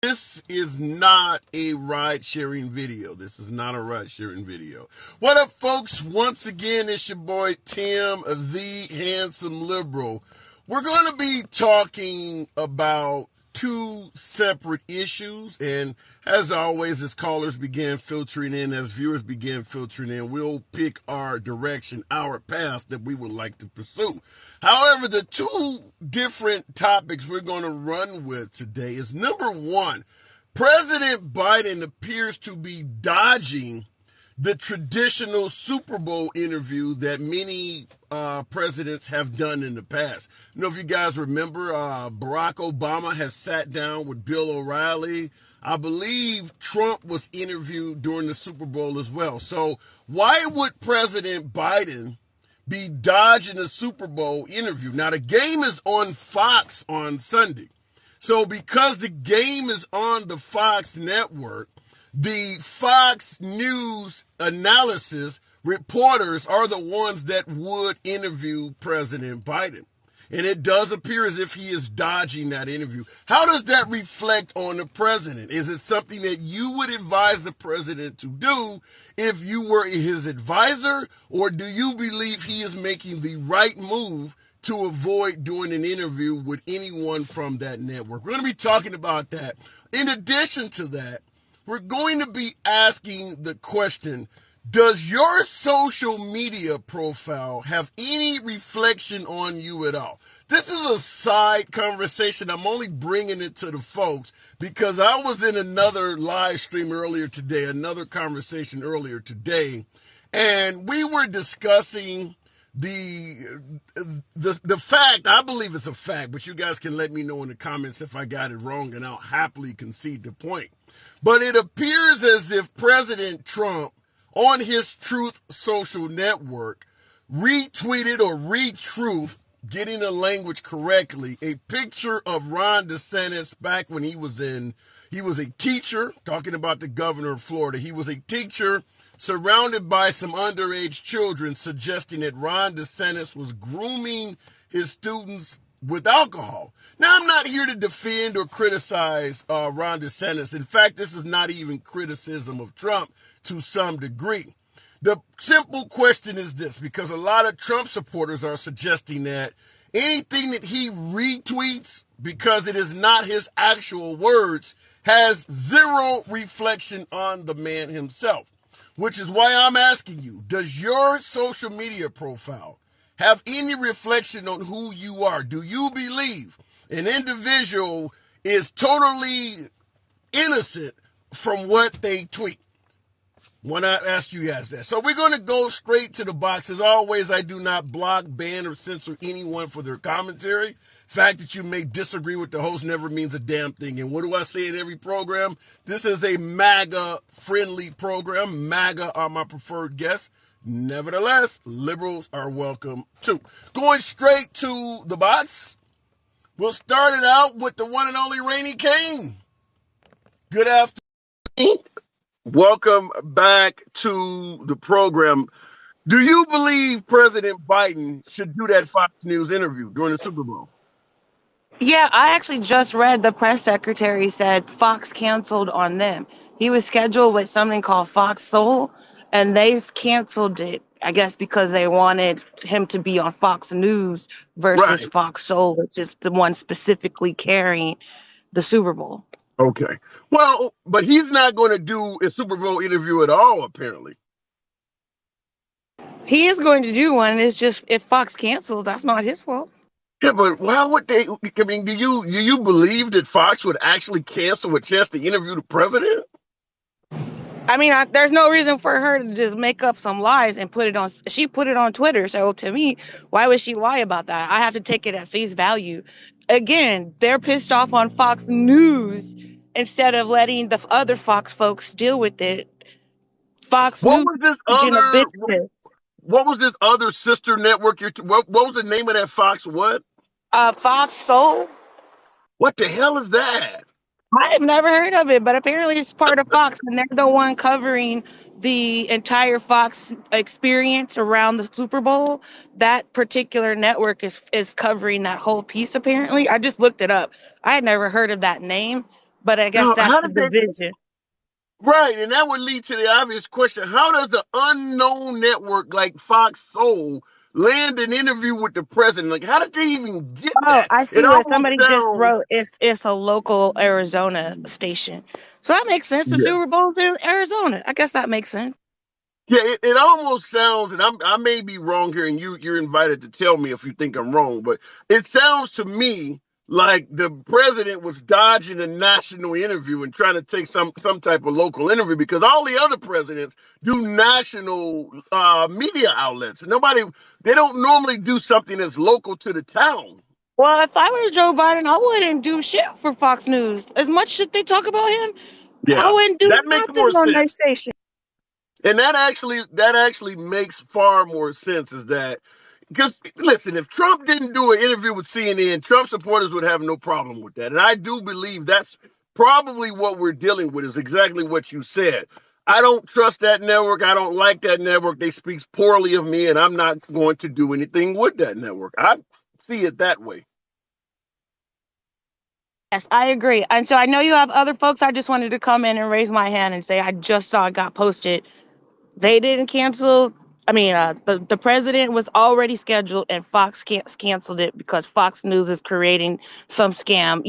This is not a ride sharing video. This is not a ride sharing video. What up, folks? Once again, it's your boy Tim, the handsome liberal. We're going to be talking about two separate issues. And as always, as callers begin filtering in, as viewers begin filtering in, we'll pick our direction, our path that we would like to pursue. However, the two different topics we're going to run with today is number one, President Biden appears to be dodging the traditional Super Bowl interview that many presidents have done in the past. I don't know if you guys remember, Barack Obama has sat down with Bill O'Reilly. I believe Trump was interviewed during the Super Bowl as well. So why would President Biden be dodging a Super Bowl interview? Now, the game is on Fox on Sunday. So because the game is on the Fox network, the Fox News analysis reporters are the ones that would interview President Biden. And it does appear as if he is dodging that interview. How does that reflect on the president? Is it something that you would advise the president to do if you were his advisor? Or do you believe he is making the right move to avoid doing an interview with anyone from that network? We're going to be talking about that. In addition to that, we're going to be asking the question, does your social media profile have any reflection on you at all? This is a side conversation. I'm only bringing it to the folks because I was in another live stream earlier today, another conversation earlier today, and we were discussing the fact, I believe it's a fact, but you guys can let me know in the comments if I got it wrong, and I'll happily concede the point. But it appears as if President Trump, on his Truth social network, retweeted or retruth, getting the language correctly, a picture of Ron DeSantis back when he was a teacher, talking about the governor of Florida. He was a teacher surrounded by some underage children, suggesting that Ron DeSantis was grooming his students with alcohol. Now, I'm not here to defend or criticize Ron DeSantis. In fact, this is not even criticism of Trump to some degree. The simple question is this, because a lot of Trump supporters are suggesting that anything that he retweets, because it is not his actual words, has zero reflection on the man himself. Which is why I'm asking you, does your social media profile have any reflection on who you are? Do you believe an individual is totally innocent from what they tweet? When I ask you guys that. So we're going to go straight to the box. As always, I do not block, ban, or censor anyone for their commentary. Fact that you may disagree with the host never means a damn thing. And what do I say in every program? This is a MAGA-friendly program. MAGA are my preferred guests. Nevertheless, liberals are welcome too. Going straight to the box, we'll start it out with the one and only Rainy Kane. Good afternoon. Welcome back to the program. Do you believe President Biden should do that Fox News interview during the Super Bowl? Yeah, I actually just read the press secretary said Fox canceled on them. He was scheduled with something called Fox Soul, and they canceled it, I guess, because they wanted him to be on Fox News versus Right. Fox Soul, which is the one specifically carrying the Super Bowl. Okay. Well, but he's not going to do a Super Bowl interview at all, apparently. He is going to do one. It's just if Fox cancels, that's not his fault. Yeah, but why would they? I mean, do you believe that Fox would actually cancel a chance to interview the president? I mean, there's no reason for her to just make up some lies and put it on. She put it on Twitter. So to me, why would she lie about that? I have to take it at face value. Again, they're pissed off on Fox News instead of letting the other Fox folks deal with it. Fox What News was this is in a other? business. What was this other sister network? What was the name of that Fox? What? Fox Soul. What the hell is that? I have never heard of it, but apparently it's part of Fox, and they're the one covering the entire Fox experience around the Super Bowl. That particular network is covering that whole piece, apparently. I just looked it up. I had never heard of that name, But I guess Now, that's how the did they? division. Right, and that would lead to the obvious question: how does the unknown network like Fox Soul land an interview with the president? Like, how did they even get Oh, that? I It see what almost somebody just sounds, wrote. It's a local Arizona station. So that makes sense. The yeah. Super Bowl's in Arizona. I guess that makes sense. Yeah, it almost sounds, and I may be wrong here, and you're invited to tell me if you think I'm wrong, but it sounds to me like the president was dodging a national interview and trying to take some type of local interview because all the other presidents do national media outlets. Nobody, they don't normally do something that's local to the town. Well, if I were Joe Biden, I wouldn't do shit for Fox News. As much shit they talk about him, I Yeah, wouldn't do that makes nothing more on their sense. station. And that actually makes far more sense is that because listen, if Trump didn't do an interview with CNN, Trump supporters would have no problem with that. And I do believe that's probably what we're dealing with is exactly what you said. I don't trust that network. I don't like that network. They speak poorly of me, and I'm not going to do anything with that network. I see it that way. Yes, I agree. And so I know you have other folks. I just wanted to come in and raise my hand and say I just saw it got posted. They didn't cancel. I mean, the president was already scheduled, and Fox canceled it because Fox News is creating some scam.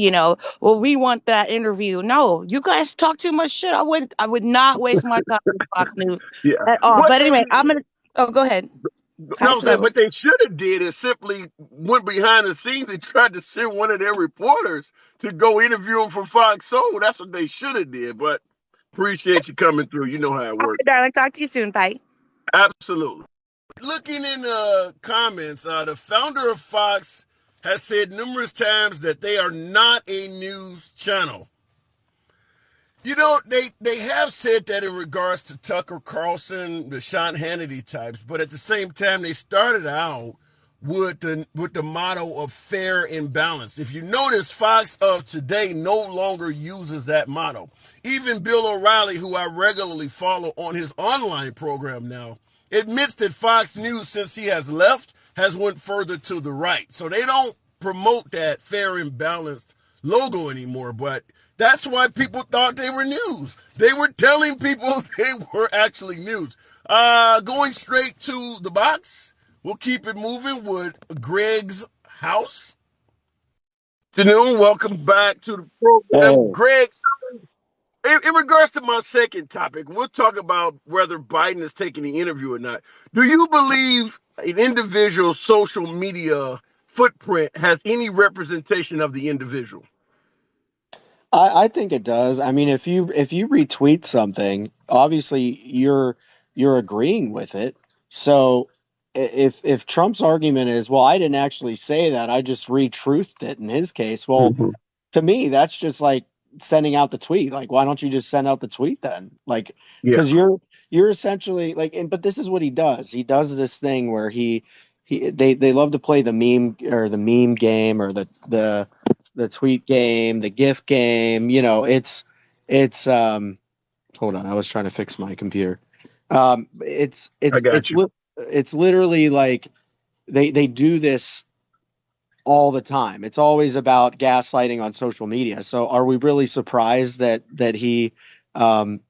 Well, we want that interview. No, you guys talk too much shit. I would not waste my time with Fox News Yeah. at all. What But anyway, and I'm gonna. Oh, go ahead. no, I'm Hash saying those. what they should have did is simply went behind the scenes and tried to send one of their reporters to go interview him for Fox Soul. That's what they should have did. But appreciate you coming through. You know how it All works. right, darling. Talk to you soon. Bye. Absolutely. Looking in the comments, the founder of Fox has said numerous times that they are not a news channel. They have said that in regards to Tucker Carlson, the Sean Hannity types, but at the same time, they started out with the motto of fair and balanced. If you notice, Fox of today no longer uses that motto. Even Bill O'Reilly, who I regularly follow on his online program now, admits that Fox News, since he has left, has went further to the right. So they don't promote that fair and balanced logo anymore, but that's why people thought they were news. They were telling people they were actually news. Going straight to the box, we'll keep it moving with Greg's house. Good afternoon. Welcome back to the program. Hey, Greg, in regards to my second topic, we'll talk about whether Biden is taking the interview or not. Do you believe an individual's social media footprint has any representation of the individual? I think it does. I mean, if you retweet something, obviously you're agreeing with it. So if Trump's argument is, well, I didn't actually say that, I just retruthed it in his case, well, Mm-hmm. to me, that's just like sending out the tweet. Like, why don't you just send out the tweet then? Like, Yeah, because you're essentially like, but this is what he does. He does this thing where they love to play the meme or the meme game or the tweet game, the GIF game. It's hold on, I was trying to fix my computer. It's I it's got it's you. it's literally like they do this all the time. It's always about gaslighting on social media. So are we really surprised that he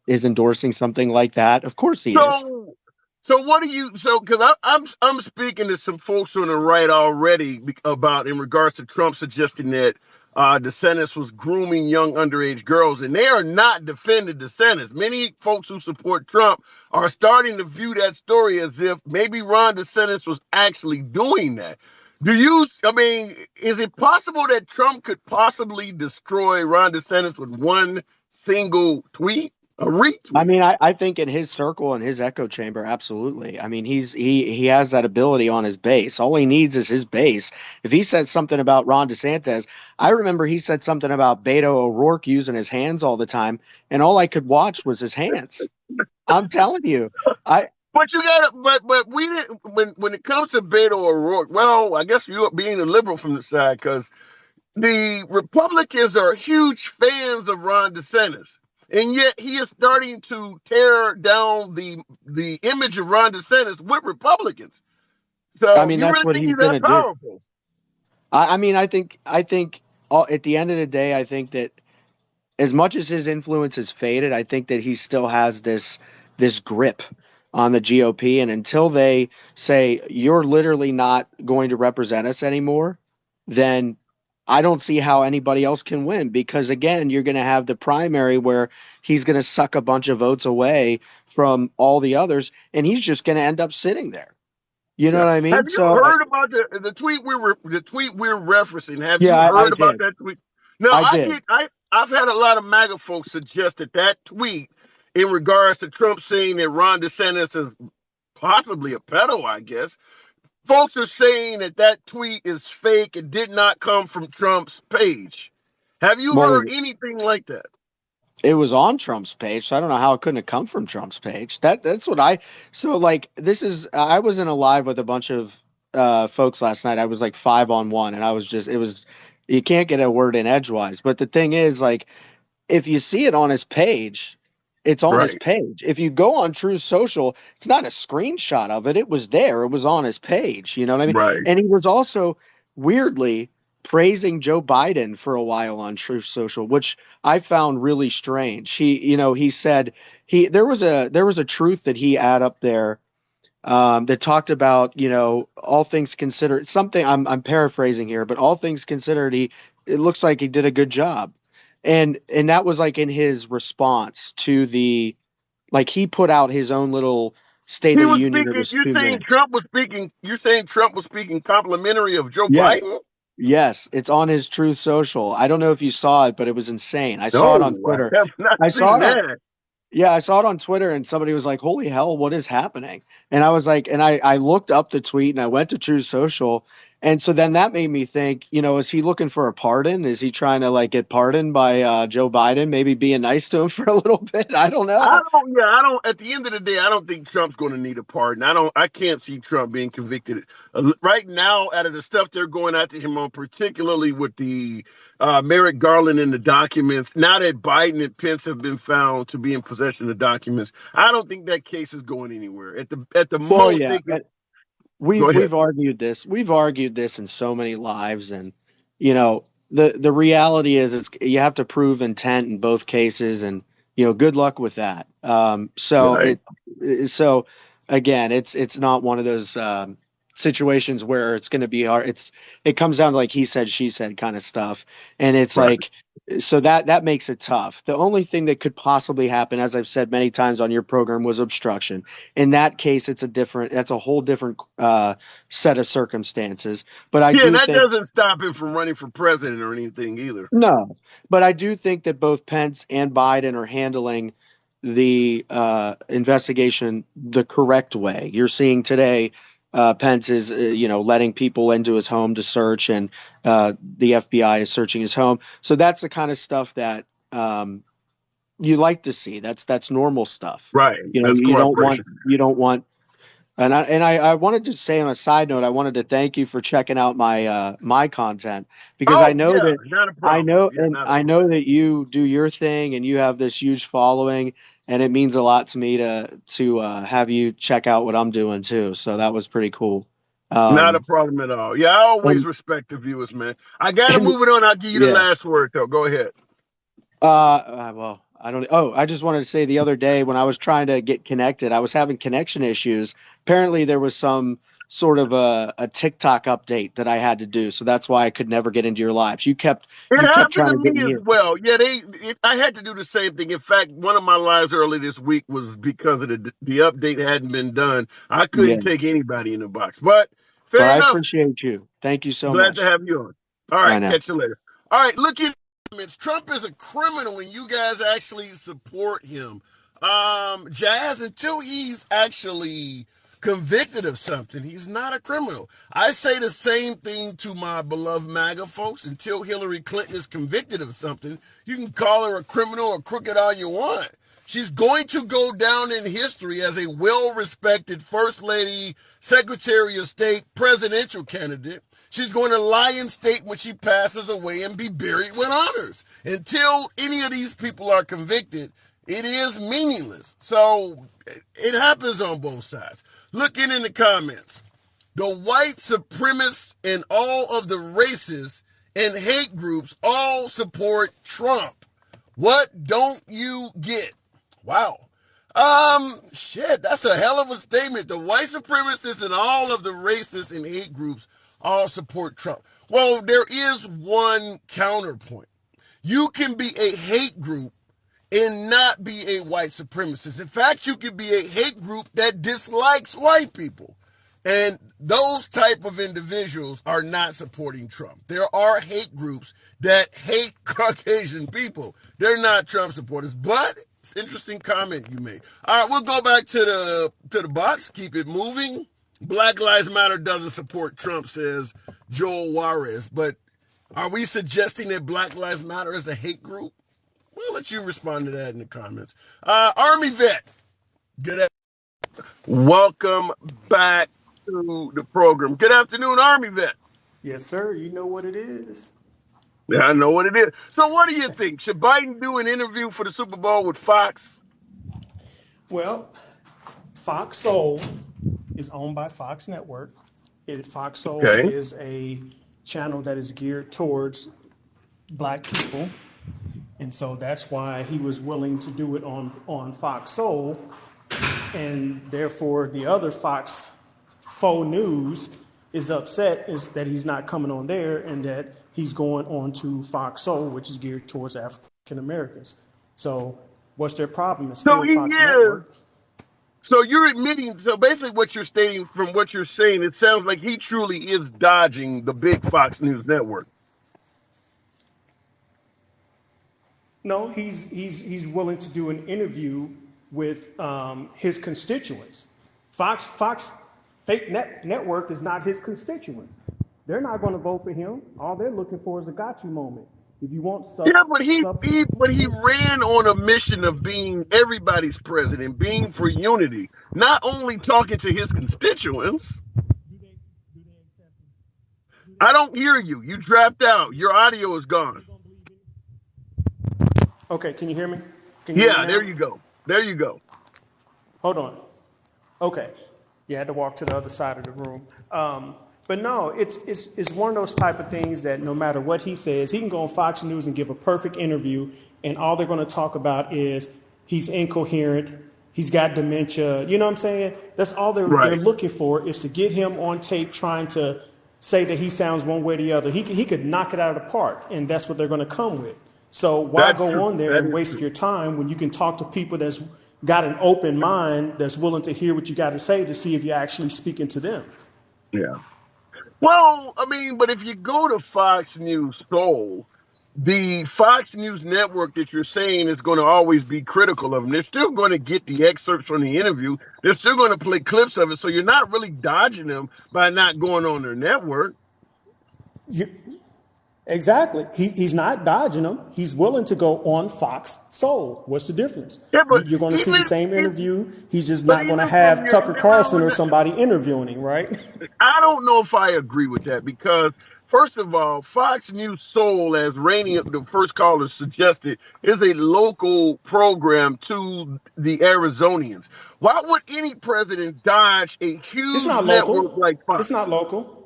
is endorsing something like that? Of course he is. So, so what do you? So, because I'm speaking to some folks on the right already about in regards to Trump suggesting that DeSantis was grooming young underage girls, and they are not defending DeSantis. Many folks who support Trump are starting to view that story as if maybe Ron DeSantis was actually doing that. Do you? I mean, is it possible that Trump could possibly destroy Ron DeSantis with one single tweet, a I retweet? mean, I think in his circle and his echo chamber, absolutely. I mean, he has that ability on his base. All he needs is his base. If he says something about Ron DeSantis, I remember he said something about Beto O'Rourke using his hands all the time, and all I could watch was his hands. I'm telling you, I But you gotta, but we didn't when it comes to Beto O'Rourke. Well, I guess you being a liberal from the side, because the Republicans are huge fans of Ron DeSantis, and yet he is starting to tear down the image of Ron DeSantis with Republicans. I So mean you that's really what think he's he's that gonna do. powerful? I mean, I think at the end of the day, I think that as much as his influence has faded, I think that he still has this grip on the GOP. And until they say you're literally not going to represent us anymore, then I don't see how anybody else can win. Because again, you're going to have the primary where he's going to suck a bunch of votes away from all the others, and he's just going to end up sitting there. You know Yeah. what I mean? Have you So heard about the tweet we're referencing? Have yeah, you I heard about did. that tweet? No, I did. I've had a lot of MAGA folks suggest that tweet in regards to Trump saying that Ron DeSantis is possibly a pedo, I guess. Folks are saying that tweet is fake and did not come from Trump's page. Have you Well, heard anything like that? it was on Trump's page, so I don't know how it couldn't have come from Trump's page. That's what I so like this is I was in a live with a bunch of folks last night. I was like 5-on-1 and I was just it was you can't get a word in edgewise. But the thing is like if you see it on his page, it's on his Right, page. If you go on True Social, it's not a screenshot of it. It was there. It was on his page. You know what I mean? right. And he was also weirdly praising Joe Biden for a while on True Social, which I found really strange. He said there was a truth that he had up there that talked about, all things considered, something I'm paraphrasing here, but all things considered, it looks like he did a good job. And that was like in his response to like he put out his own little State He of the was Union. It speaking. was You're 2 minutes. saying Trump was speaking. You're saying Trump was speaking complimentary of Joe Yes. Biden. Yes, it's on his Truth Social. I don't know if you saw it, but it was insane. I saw it on No, I Twitter. have not I saw seen it on that. Yeah, I saw it on Twitter and somebody was like, "Holy hell, what is happening?" And I was like, and I looked up the tweet and I went to True Social. And so then that made me think, is he looking for a pardon? Is he trying to like get pardoned by Joe Biden, maybe being nice to him for a little bit? I don't I know. don't. Yeah, I don't. At the end of the day, I don't think Trump's going to need a pardon. I don't. I can't see Trump being convicted right now. Out of the stuff they're going after him on, particularly with the Merrick Garland and the documents. Now that Biden and Pence have been found to be in possession of documents, I don't think that case is going anywhere. At the Well, most, yeah, they could we've go ahead. we've argued this. We've argued this in so many lives, and the reality is you have to prove intent in both cases, and good luck with that. Right. So again, it's not one of those situations where it's going to be hard. It comes down to like he said, she said kind of stuff, and it's Right. like so that makes it tough. The only thing that could possibly happen, as I've said many times on your program, was obstruction. In that case, that's a whole different set of circumstances. But I Yeah, and do that think doesn't stop him from running for president or anything either. no, but I do think that both Pence and Biden are handling the investigation the correct way. You're seeing today, Pence is letting people into his home to search, and the FBI is searching his home. So that's the kind of stuff that you like to see. That's normal stuff. Right. That's You don't want cooperation. I wanted to say on a side note, I wanted to thank you for checking out my content because Oh yeah, not a problem. Yeah, not a I problem. know that you do your thing and you have this huge following, and it means a lot to me to have you check out what I'm doing too. So that was pretty cool. Not a Um, problem at all. Yeah, I always and respect the viewers, man. I got to and move it on. I'll give you the yeah. last word, though. Go ahead. Well, I don't. Oh, I just wanted to say the other day when I was trying to get connected, I was having connection issues. Apparently, there was some sort of a TikTok update that I had to do, so that's why I could never get into your lives. It You kept happened trying to to get me me as here. well. Yeah, I had to do the same thing. In fact, one of my lives early this week was because of the update hadn't been done. I Yeah, couldn't take anybody in the box. But but fair I enough. appreciate you. Thank you so Glad to much. have you on. All I right, know. catch you later. All right, look at Trump is a criminal, and you guys actually support him. Jazz, until he's actually convicted of something, he's not a criminal. I say the same thing to my beloved MAGA folks. Until Hillary Clinton is convicted of something, you can call her a criminal or crooked all you want. She's going to go down in history as a well-respected First Lady, Secretary of State, presidential candidate. She's going to lie in state when she passes away and be buried with honors. Until any of these people are convicted, it is meaningless. So it happens on both sides. Looking in the comments, the white supremacists and all of the racists and hate groups all support Trump. What don't you get? Wow. Shit, that's a hell of a statement. The white supremacists and all of the racists and hate groups all support Trump. Well, there is one counterpoint. You can be a hate group and not be a white supremacist. In fact, you could be a hate group that dislikes white people. And those type of individuals are not supporting Trump. There are hate groups that hate Caucasian people. They're not Trump supporters, but it's an interesting comment you made. All right, we'll go back to the box, keep it moving. Black Lives Matter doesn't support Trump, says Joel Juarez, but are we suggesting that Black Lives Matter is a hate group? We'll let you respond to that in the comments. Army vet, good welcome back to the program. Good afternoon, Army vet. Yes, sir. You know what it is. Yeah, I know what it is. So what do you think? Should Biden do an interview for the Super Bowl with Fox? Well, Fox Soul is owned by Fox Network. Fox Soul is a channel that is geared towards black people. And so that's why he was willing to do it on Fox Soul. And therefore, the other Fox Faux News is upset is that he's not coming on there and that he's going on to Fox Soul, which is geared towards African Americans. So what's their problem? It's still Fox Network. So you're admitting, so basically what you're stating from what you're saying, it sounds like he truly is dodging the big Fox News network. No, he's willing to do an interview with his constituents. Fox fake network is not his constituents. They're not going to vote for him. All they're looking for is a got you moment. If you want but he ran on a mission of being everybody's president, being for unity, not only talking to his constituents. I don't hear you. You dropped out. Your audio is gone. Okay, can you hear me? Yeah, there you go. There you go. Hold on. Okay. You had to walk to the other side of the room. But no, it's one of those type of things that no matter what he says, he can go on Fox News and give a perfect interview, and all they're going to talk about is he's incoherent, he's got dementia. You know what I'm saying? That's all they're looking for, is to get him on tape trying to say that he sounds one way or the other. He could knock it out of the park, and that's what they're going to come with. So why go on there and waste your time when you can talk to people that's got an open mind, that's willing to hear what you got to say to see if you're actually speaking to them? Yeah. Well, I mean, but if you go to Fox News Soul, the Fox News network that you're saying is going to always be critical of them, they're still going to get the excerpts from the interview. They're still going to play clips of it. So you're not really dodging them by not going on their network. Exactly. He's not dodging them. He's willing to go on Fox Soul. What's the difference? Yeah, but you're going to see the same interview. He's just not going to have Tucker Carlson or somebody interviewing him, right? I don't know if I agree with that because, first of all, Fox News Soul, as Rainey, the first caller, suggested, is a local program to the Arizonians. Why would any president dodge a huge network like Fox? It's not local.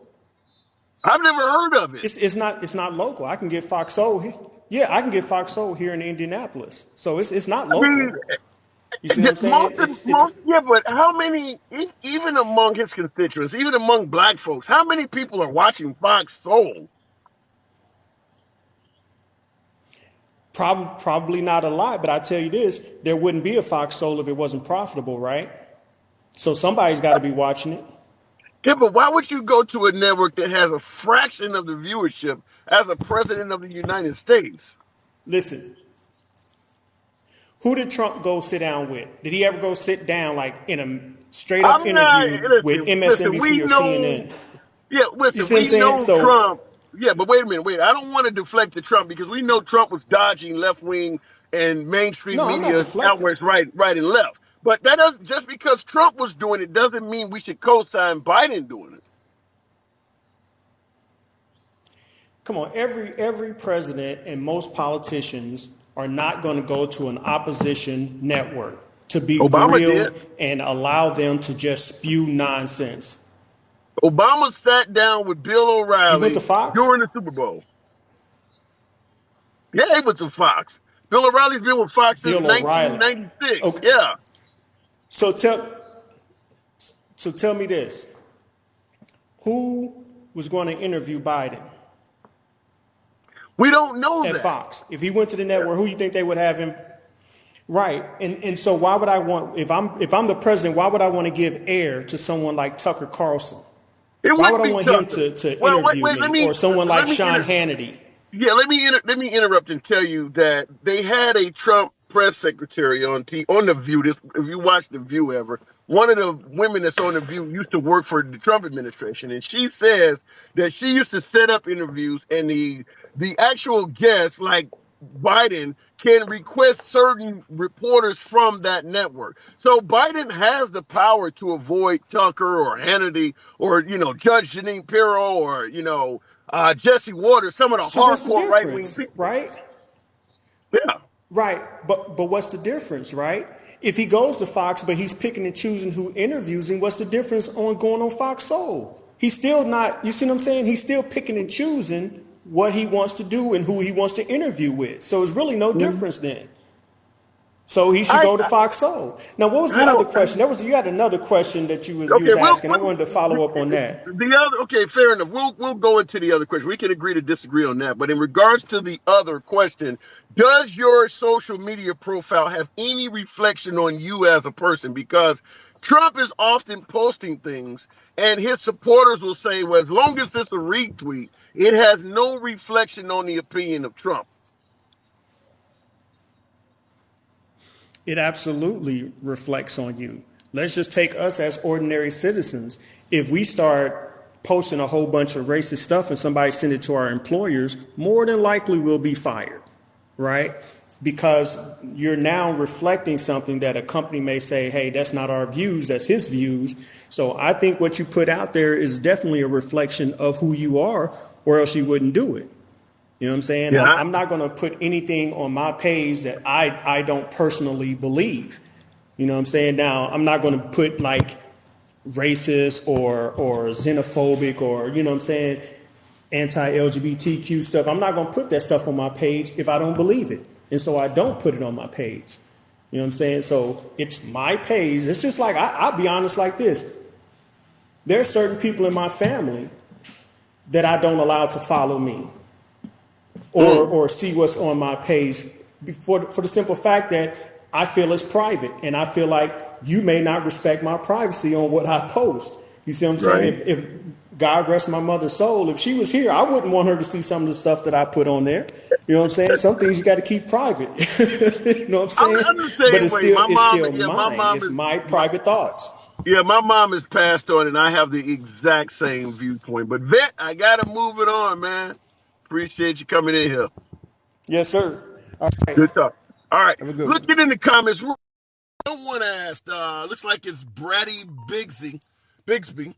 I've never heard of it. It's not local. I can get Fox Soul here. Yeah, I can get Fox Soul here in Indianapolis. So it's not local. I mean, you see what I'm saying? Yeah, but how many, even among his constituents, even among black folks, how many people are watching Fox Soul? Probably not a lot, but I tell you this, there wouldn't be a Fox Soul if it wasn't profitable, right? So somebody's got to be watching it. Yeah, but why would you go to a network that has a fraction of the viewership as a president of the United States? Listen, who did Trump go sit down with? Did he ever go sit down like in a straight up interview with MSNBC or CNN? Yeah, listen, we know Trump. Yeah, but wait a minute. I don't want to deflect to Trump because we know Trump was dodging left wing and mainstream media outlets right and left. But that doesn't, just because Trump was doing it doesn't mean we should co-sign Biden doing it. Come on, every president and most politicians are not going to go to an opposition network to be grilled and allow them to just spew nonsense. Obama sat down with Bill O'Reilly went to Fox? during the Super Bowl. Yeah, he went to Fox. Bill O'Reilly's been with Fox since Bill O'Reilly. 1996. Okay. Yeah. So tell me this. Who was going to interview Biden We don't know at that. Fox? If he went to the network, who you think they would have him? Right. And so why would I want, if I'm the president, why would I want to give air to someone like Tucker Carlson? It Why would wouldn't I be want Tucker. him to Well, interview me, or someone like Sean Hannity? Yeah, let me interrupt and tell you that they had a Trump press secretary on the View. This, if you watch the View ever, one of the women that's on the View used to work for the Trump administration, and she says that she used to set up interviews, and the actual guests, like Biden, can request certain reporters from that network. So Biden has the power to avoid Tucker or Hannity or Judge Jeanine Pirro or Jesse Waters, some of the So what's the hardcore right wing difference, people. right? Yeah. Right, but what's the difference, right? If he goes to Fox, but he's picking and choosing who interviews him, what's the difference on going on Fox Soul? He's still not, you see what I'm saying? He's still picking and choosing what he wants to do and who he wants to interview with. So it's really no difference then. So he should go to Fox Soul. Now, what was the other question? You had another question that you was asking. I wanted to follow up on that. Okay, fair enough. We'll go into the other question. We can agree to disagree on that. But in regards to the other question, does your social media profile have any reflection on you as a person? Because Trump is often posting things, and his supporters will say, well, as long as it's a retweet, it has no reflection on the opinion of Trump. It absolutely reflects on you. Let's just take us as ordinary citizens. If we start posting a whole bunch of racist stuff and somebody send it to our employers, more than likely we'll be fired, right? Because you're now reflecting something that a company may say, hey, that's not our views, that's his views. So I think what you put out there is definitely a reflection of who you are, or else you wouldn't do it. You know what I'm saying? Yeah. I'm not going to put anything on my page that I don't personally believe. You know what I'm saying? Now, I'm not going to put like racist or xenophobic or, you know what I'm saying, anti-LGBTQ stuff. I'm not going to put that stuff on my page if I don't believe it. And so I don't put it on my page. You know what I'm saying? So it's my page. It's just like, I'll be honest like this. There are certain people in my family that I don't allow to follow me or see what's on my page for the simple fact that I feel it's private, and I feel like you may not respect my privacy on what I post. You see what I'm saying? Right. If God rest my mother's soul, if she was here, I wouldn't want her to see some of the stuff that I put on there. You know what I'm saying? Some things you got to keep private. You know what I'm saying? I'm the same But it's way. still My mine. mom It's is my private thoughts. Yeah, my mom has passed on, and I have the exact same viewpoint. But Vet, I gotta move it on, man. Appreciate you coming in here. Yes, sir. All right. Good talk. All right, Have a good one. looking in the comments. Someone asked, looks like it's Bratty Bigsby.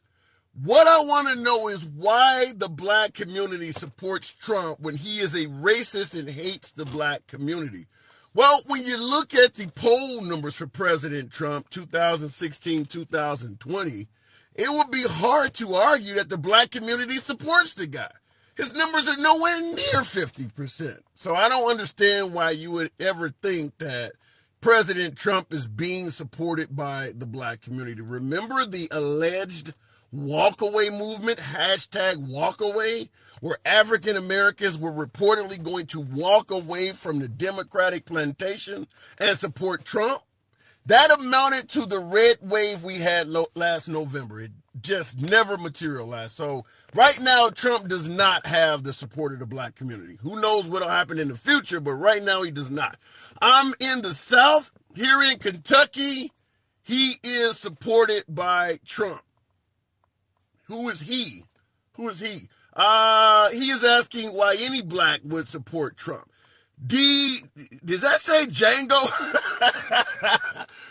What I want to know is why the black community supports Trump when he is a racist and hates the black community. Well, when you look at the poll numbers for President Trump, 2016, 2020, it would be hard to argue that the black community supports the guy. His numbers are nowhere near 50%. So I don't understand why you would ever think that President Trump is being supported by the black community. Remember the alleged walkaway movement, #walkaway, where African Americans were reportedly going to walk away from the Democratic plantation and support Trump? That amounted to the red wave we had last November. It just never materialized. So right now, Trump does not have the support of the black community. Who knows what will happen in the future, but right now he does not. I'm in the South. Here in Kentucky, he is supported by Trump. Who is he? Who is he? He is asking why any black would support Trump. Does that say Django?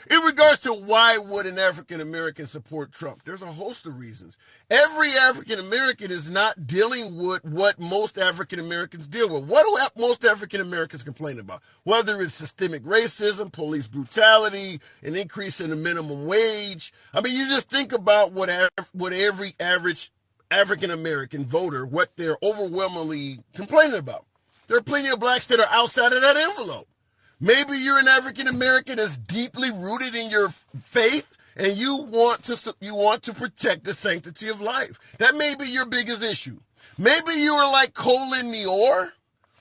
In regards to why would an African American support Trump, there's a host of reasons. Every African American is not dealing with what most African Americans deal with. What do most African Americans complain about? Whether it's systemic racism, police brutality, an increase in the minimum wage. I mean, you just think about what every average African American voter, what they're overwhelmingly complaining about. There are plenty of blacks that are outside of that envelope. Maybe you're an African American that's deeply rooted in your faith and you want to protect the sanctity of life. That may be your biggest issue. Maybe you are like Colin Neor,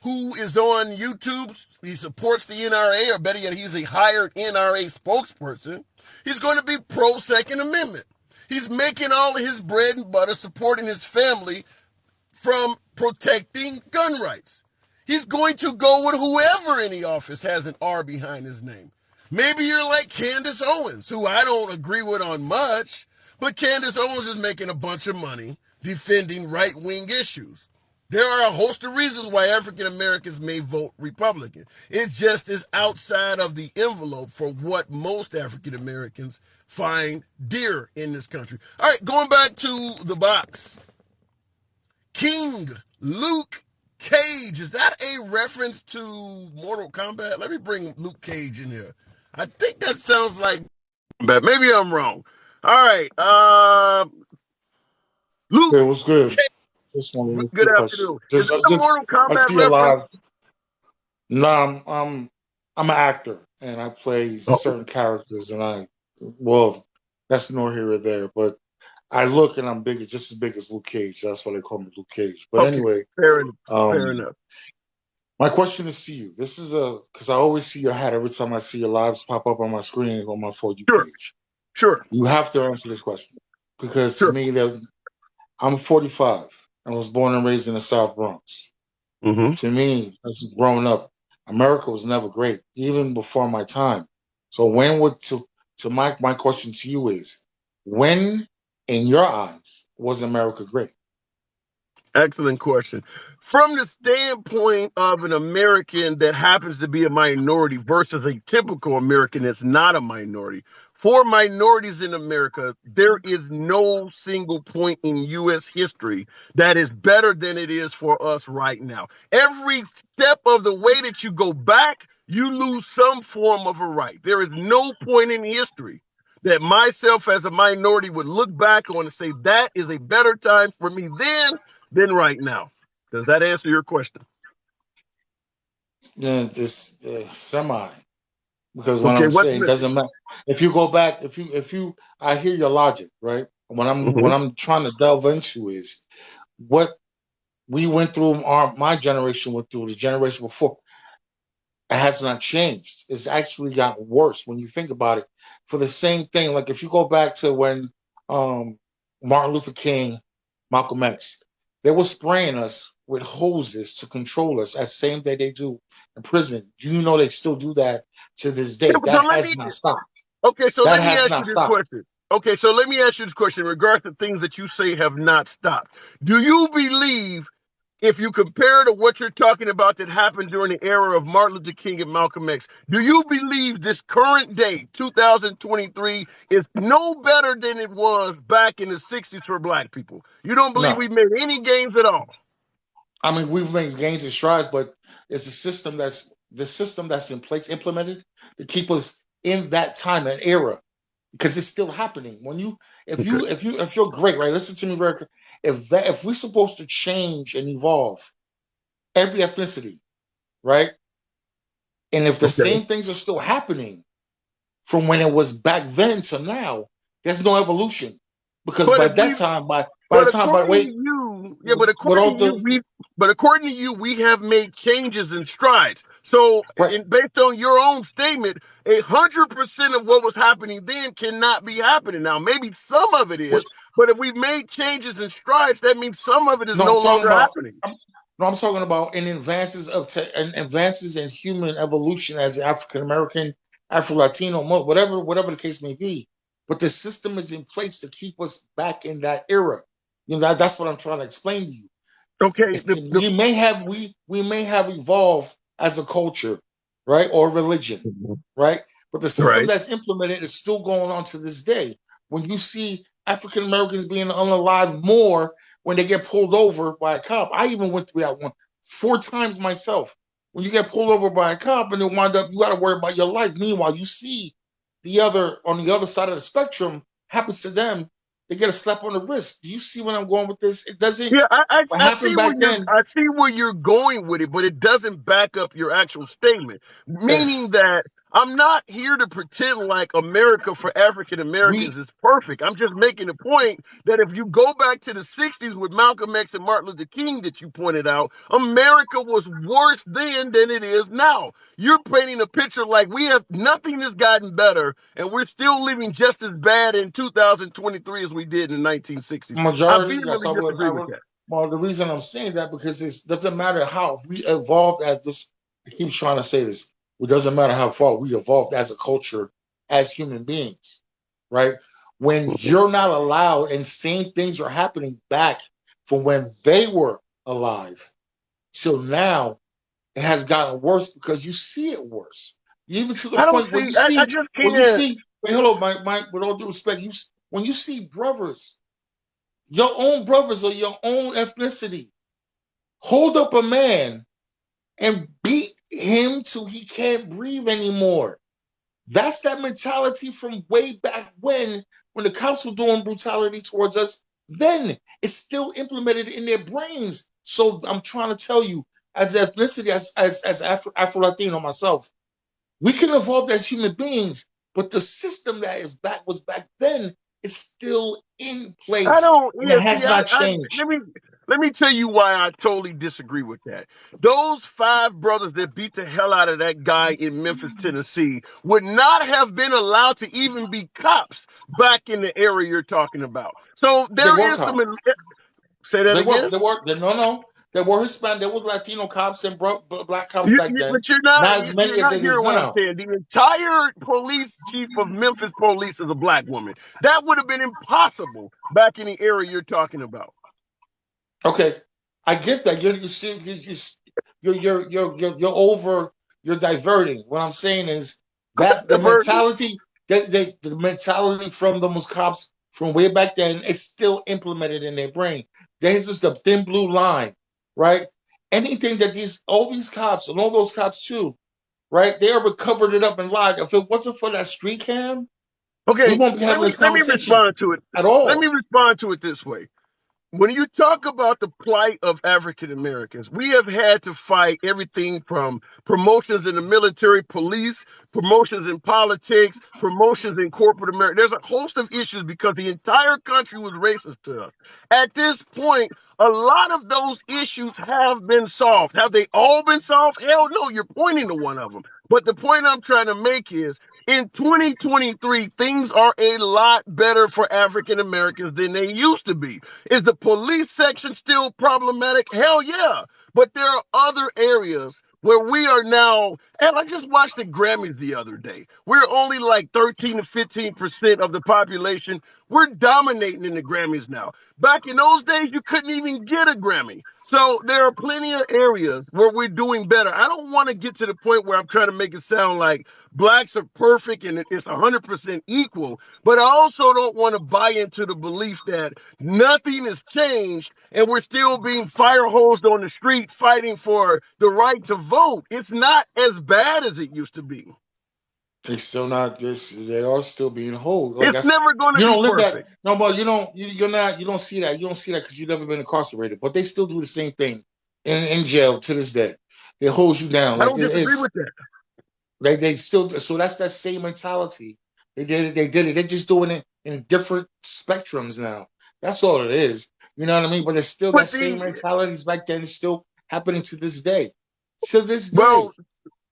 who is on YouTube. He supports the NRA, or better yet, he's a hired NRA spokesperson. He's going to be pro-Second Amendment. He's making all of his bread and butter supporting his family from protecting gun rights. He's going to go with whoever in the office has an R behind his name. Maybe you're like Candace Owens, who I don't agree with on much, but Candace Owens is making a bunch of money defending right-wing issues. There are a host of reasons why African Americans may vote Republican. It just is outside of the envelope for what most African Americans find dear in this country. All right, going back to the box. King Luke Cage, is that a reference to Mortal Kombat? Let me bring Luke Cage in here. I think that sounds like, but maybe I'm wrong. All right, Luke. Hey, what's good? Just one Good quick afternoon. question. Is that the Mortal I Kombat see a reference? live. No, I'm an actor and I play certain characters, and that's nor here or there, but I look and I'm bigger, just as big as Luke Cage. That's why they call me Luke Cage. But anyway, fair enough. My question is to you. This is because I always see your hat every time I see your lives pop up on my screen on my For You page. Sure. You have to answer this question because to me, I'm 45 and I was born and raised in the South Bronx. Mm-hmm. To me, as growing up, America was never great, even before my time. So my question to you is, when, in your eyes, was America great? Excellent question. From the standpoint of an American that happens to be a minority versus a typical American that's not a minority, for minorities in America, there is no single point in U.S. history that is better than it is for us right now. Every step of the way that you go back, you lose some form of a right. There is no point in history that myself as a minority would look back on and say that is a better time for me then than right now. Does that answer your question? Yeah, just semi. Because what I'm saying doesn't matter. If you go back, I hear your logic, right? What I'm trying to delve into is what we went through. My generation went through, the generation before. It has not changed. It's actually gotten worse when you think about it. For the same thing, like if you go back to when Martin Luther King, Malcolm X, they were spraying us with hoses to control us as same day they do in prison. Do you know they still do that to this day? That has not stopped. Okay, so let me ask you this question. Okay, so let me ask you this question in regards to things that you say have not stopped. Do you believe, if you compare to what you're talking about that happened during the era of Martin Luther King and Malcolm X, do you believe this current day, 2023, is no better than it was back in the 60s for black people? You don't believe we've made any gains at all? I mean, we've made gains and strides, but it's a system that's in place, implemented to keep us in that time and era, because it's still happening. If you're great, right? Listen to me very clearly. If we're supposed to change and evolve every ethnicity, right? And if the same things are still happening from when it was back then to now, there's no evolution. Because according to you, we have made changes and strides. So, based on your own statement, 100% of what was happening then cannot be happening now. Maybe some of it is, but if we've made changes and strides, that means some of it is no longer happening. I'm talking about in advances in human evolution as African American, Afro Latino, whatever the case may be. But the system is in place to keep us back in that era. You know, that's what I'm trying to explain to you. Okay, we may have evolved as a culture, right, or religion, right? But the system that's implemented is still going on to this day. When you see African Americans being unalive more when they get pulled over by a cop, I even went through that one 4 times myself. When you get pulled over by a cop and then wind up, you got to worry about your life. Meanwhile, you see on the other side of the spectrum happens to them, they get a slap on the wrist. Do you see where I'm going with this? It doesn't. Yeah, What I happened see back then? I see where you're going with it, but it doesn't back up your actual statement. Meaning that I'm not here to pretend like America for African We Americans is perfect. I'm just making the point that if you go back to the 60s with Malcolm X and Martin Luther King that you pointed out, America was worse then than it is now. You're painting a picture like nothing has gotten better and we're still living just as bad in 2023 as we did in the 1960s. I majority. I vehemently thought disagree with that. well, the reason I'm saying that because it doesn't matter how we evolved as this. I keep trying to say this. It doesn't matter how far we evolved as a culture, as human beings, right? When you're not allowed, and same things are happening back from when they were alive till now, it has gotten worse because you see it worse. Even to the I don't point see. I just can't. wait, hold on, Mike, with all due respect, when you see brothers, your own brothers or your own ethnicity, hold up a man and beat him till he can't breathe anymore. That's that mentality from way back when the cops were doing brutality towards us. Then it's still implemented in their brains. So I'm trying to tell you, as ethnicity, as Afro Latino myself, we can evolve as human beings, but the system that was back then is still in I place don't. and Yeah. it has See. not changed. Let me tell you why I totally disagree with that. Those 5 brothers that beat the hell out of that guy in Memphis, Tennessee, would not have been allowed to even be cops back in the area you're talking about. So They there were is some. cops. Say that again. No. There were Hispanic, there was Latino cops and black cops back then. But Not as many you're as not it is hearing what I'm now. saying. The entire police chief of Memphis police is a black woman. That would have been impossible back in the area you're talking about. Okay, I get that. You're diverting. What I'm saying is I'm that not diverting. the mentality from those cops from way back then is still implemented in their brain. There's just a thin blue line, right? Anything that all these cops and all those cops too, right? They ever covered it up and lied. If it wasn't for that street cam, we Okay, won't be having this let me conversation respond to it. at Let me all. respond to it this way. When you talk about the plight of African Americans, we have had to fight everything from promotions in the military, police, promotions in politics, promotions in corporate America. There's a host of issues because the entire country was racist to us. At this point, a lot of those issues have been solved. Have they all been solved? Hell no, you're pointing to one of them. But the point I'm trying to make is in 2023, things are a lot better for African Americans than they used to be. Is the police section still problematic? Hell yeah. But there are other areas where we are now, and I just watched the Grammys the other day. We're only like 13 to 15% of the population. We're dominating in the Grammys now. Back in those days, you couldn't even get a Grammy. So there are plenty of areas where we're doing better. I don't want to get to the point where I'm trying to make it sound like blacks are perfect and it's 100% equal. But I also don't want to buy into the belief that nothing has changed and we're still being fire hosed on the street fighting for the right to vote. It's not as bad as it used to be. They still not this. They are still being held. Like It's never going to you be don't live that. perfect. No, but you're not. You don't see that. You don't see that because you've never been incarcerated. But they still do the same thing in jail to this day. They hold you down. I Like don't disagree it's with that. like they still. So that's that same mentality. They did it. They did it. They're just doing it in different spectrums now. That's all it is. You know what I mean? But it's still that But same the mentalities back then. Is still happening to this day. To this day. well,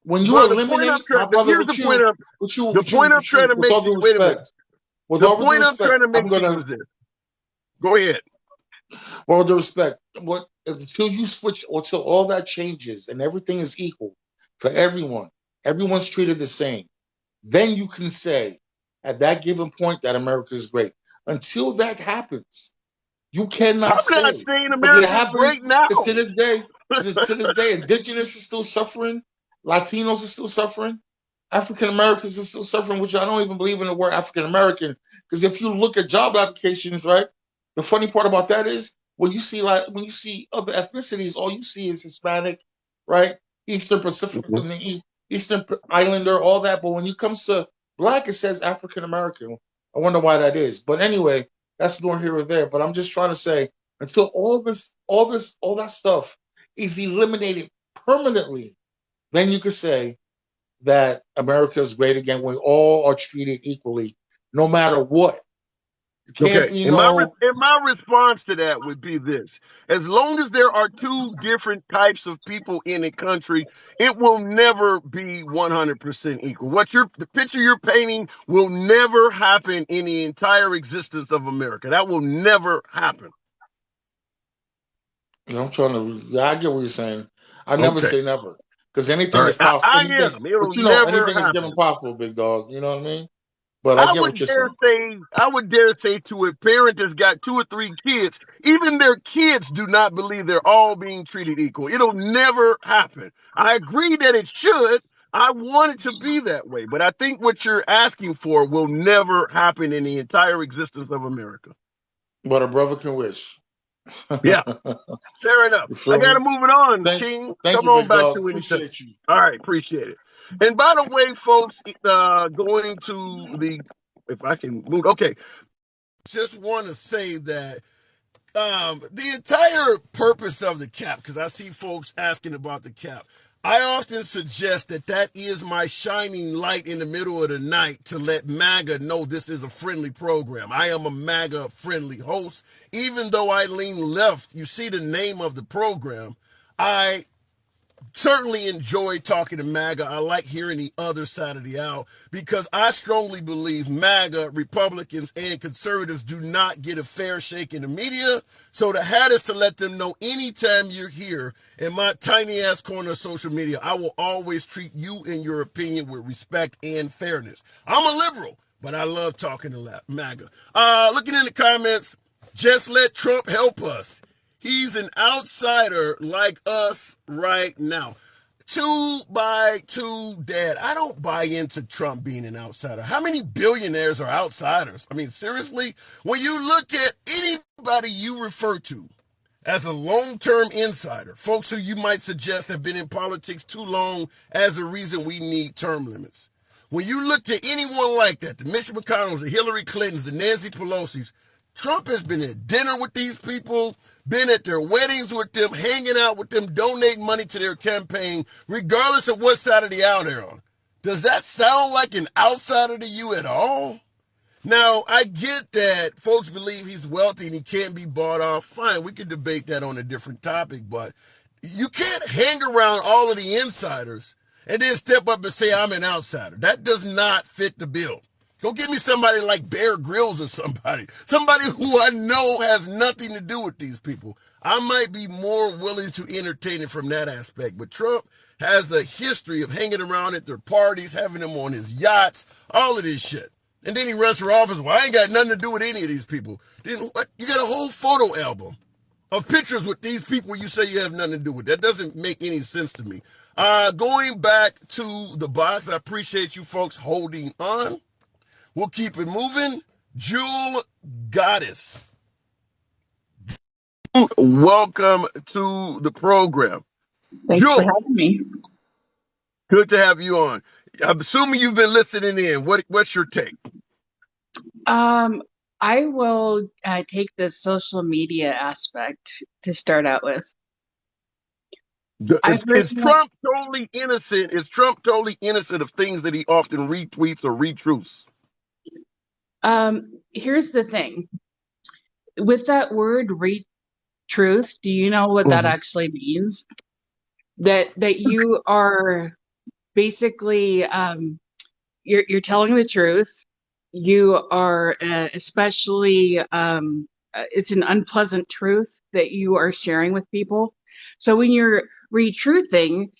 When you well, the point I'm eliminate my trying. brother, Here's the point. The point I'm trying to with make all to due you. Wait a minute. respect, with The all due point I'm respect, trying to I'm make to you gonna, is this. Go ahead. with all due respect, until you switch, until all that changes and everything is equal for everyone, everyone's treated the same, then you can say at that given point that America is great. Until that happens, you I'm cannot not say. saying But it America's happened great now. because to this day, indigenous is still suffering, Latinos are still suffering, African Americans are still suffering, which I don't even believe in the word African American. Because if you look at job applications, right, the funny part about that is when you see other ethnicities, all you see is Hispanic, right, Eastern Pacific, Eastern Islander, all that. But when it comes to black, it says African American. I wonder why that is. But anyway, That's nor here or there. But I'm just trying to say, until all that stuff is eliminated permanently, then you could say that America is great again when all are treated equally, no matter what. It can't Okay, be and no. my response to that would be this: as long as there are two different types of people in a country, it will never be 100% equal. The picture you're painting will never happen in the entire existence of America. That will never happen. I'm trying to. Yeah, I get what you're saying. I never Okay, say never, because all anything right, is possible. I Anything, am. but It'll anything never is given happen. possible, big dog. You know what I mean? But I get what you're saying. I would dare say to a parent that's got 2 or 3 kids, even their kids do not believe they're all being treated equal. It'll never happen. I agree that it should. I want it to be that way, but I think what you're asking for will never happen in the entire existence of America. But a brother can wish. Yeah, fair enough. You I feel got to me? move it on, Thank, King. thank Come you, on big back dog. to anything. Appreciate you. All right, appreciate it. And by the way, folks, going to if I can move, okay. Just want to say that the entire purpose of the cap, because I see folks asking about the cap, I often suggest that is my shining light in the middle of the night to let MAGA know this is a friendly program. I am a MAGA friendly host. Even though I lean left, you see the name of the program. I certainly enjoy talking to MAGA. I like hearing the other side of the aisle because I strongly believe MAGA, Republicans, and conservatives do not get a fair shake in the media. So the hat is to let them know anytime you're here in my tiny ass corner of social media, I will always treat you and your opinion with respect and fairness. I'm a liberal, but I love talking to MAGA. Looking in the comments, just let Trump help us. He's an outsider like us right now. 2x2 dad. I don't buy into Trump being an outsider. How many billionaires are outsiders? I mean, seriously, when you look at anybody you refer to as a long-term insider, folks who you might suggest have been in politics too long as the reason we need term limits. When you look to anyone like that, the Mitch McConnells, the Hillary Clintons, the Nancy Pelosi's, Trump has been at dinner with these people, been at their weddings with them, hanging out with them, donating money to their campaign, regardless of what side of the aisle they're on. Does that sound like an outsider to you at all? Now, I get that folks believe he's wealthy and he can't be bought off. Fine, we could debate that on a different topic, but you can't hang around all of the insiders and then step up and say, I'm an outsider. That does not fit the bill. Go get me somebody like Bear Grylls or somebody who I know has nothing to do with these people. I might be more willing to entertain it from that aspect, but Trump has a history of hanging around at their parties, having them on his yachts, all of this shit. And then he runs for office. Well, I ain't got nothing to do with any of these people. Then what? You got a whole photo album of pictures with these people you say you have nothing to do with. That doesn't make any sense to me. Going back to the box, I appreciate you folks holding on. We'll keep it moving. Jewel Goddess. Welcome to the program. Thanks Jewel, for having me. good to have you on. I'm assuming you've been listening in. What's your take? I will take the social media aspect to start out with. Is Trump totally innocent? Is Trump totally innocent of things that he often retweets or retruths? Here's the thing. With that word truth, do you know what that actually means? That you are basically you're telling the truth. You are especially it's an unpleasant truth that you are sharing with people. So when you're retruthing,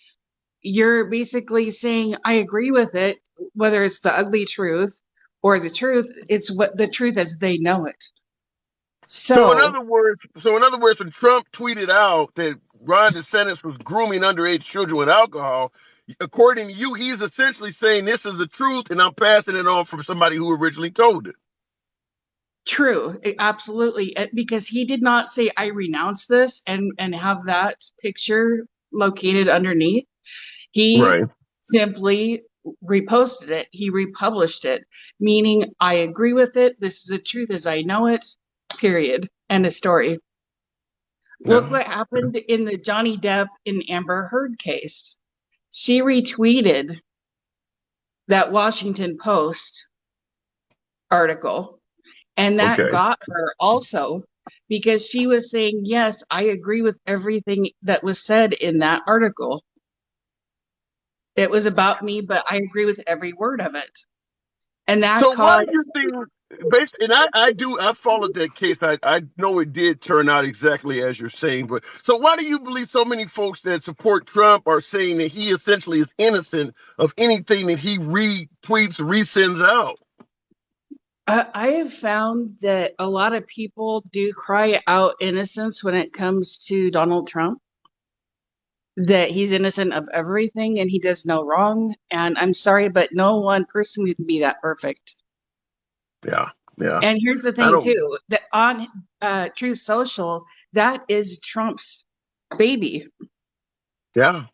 you're basically saying, I agree with it, whether it's the ugly truth or the truth, it's what the truth as they know it. So in other words, when Trump tweeted out that Ron DeSantis was grooming underage children with alcohol, according to you, he's essentially saying this is the truth, and I'm passing it on from somebody who originally told it. True, absolutely, because he did not say I renounce this and have that picture located underneath. He simply reposted it. He republished it, meaning I agree with it. This is the truth as I know it. period. End of story. Yeah. Look what happened in the Johnny Depp and Amber Heard case. She retweeted that Washington Post article, and that Okay. got her also because she was saying, yes, I agree with everything that was said in that article. It was about me, but I agree with every word of it. And that So why caused, do you think, based, and I followed that case. I know it did turn out exactly as you're saying, but so why do you believe so many folks that support Trump are saying that he essentially is innocent of anything that he retweets, resends out? I have found that a lot of people do cry out innocence when it comes to Donald Trump, that he's innocent of everything and he does no wrong. And I'm sorry, but no one person can be that perfect. Yeah, yeah. And here's the I thing, don't. too, that on Truth Social, that is Trump's baby. Yeah,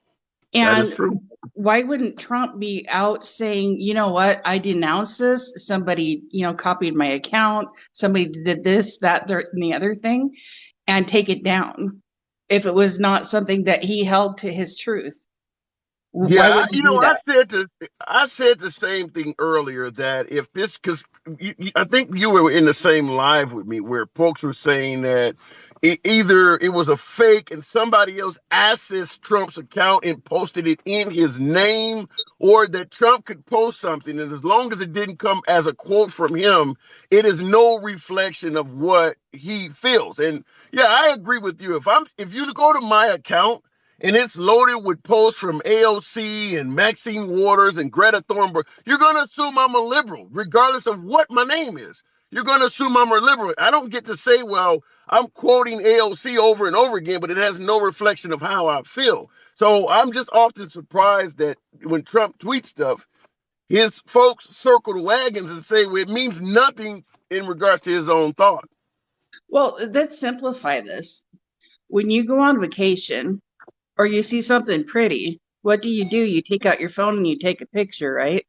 that is And true. why wouldn't Trump be out saying, you know what, I denounce this. Somebody, copied my account. Somebody did this, that, and the other thing, and take it down if it was not something that he held to his truth. Why Yeah, would he do I that? said the same thing earlier that if this, because I think you were in the same live with me where folks were saying that either it was a fake and somebody else accessed Trump's account and posted it in his name, or that Trump could post something and as long as it didn't come as a quote from him, it is no reflection of what he feels. And yeah, I agree with you. If you go to my account and it's loaded with posts from AOC and Maxine Waters and Greta Thunberg, you're going to assume I'm a liberal, regardless of what my name is. You're going to assume I'm a liberal. I don't get to say, well, I'm quoting AOC over and over again, but it has no reflection of how I feel. So I'm just often surprised that when Trump tweets stuff, his folks circle the wagons and say, well, it means nothing in regards to his own thought. Well, let's simplify this. When you go on vacation or you see something pretty, what do? You take out your phone and you take a picture, right?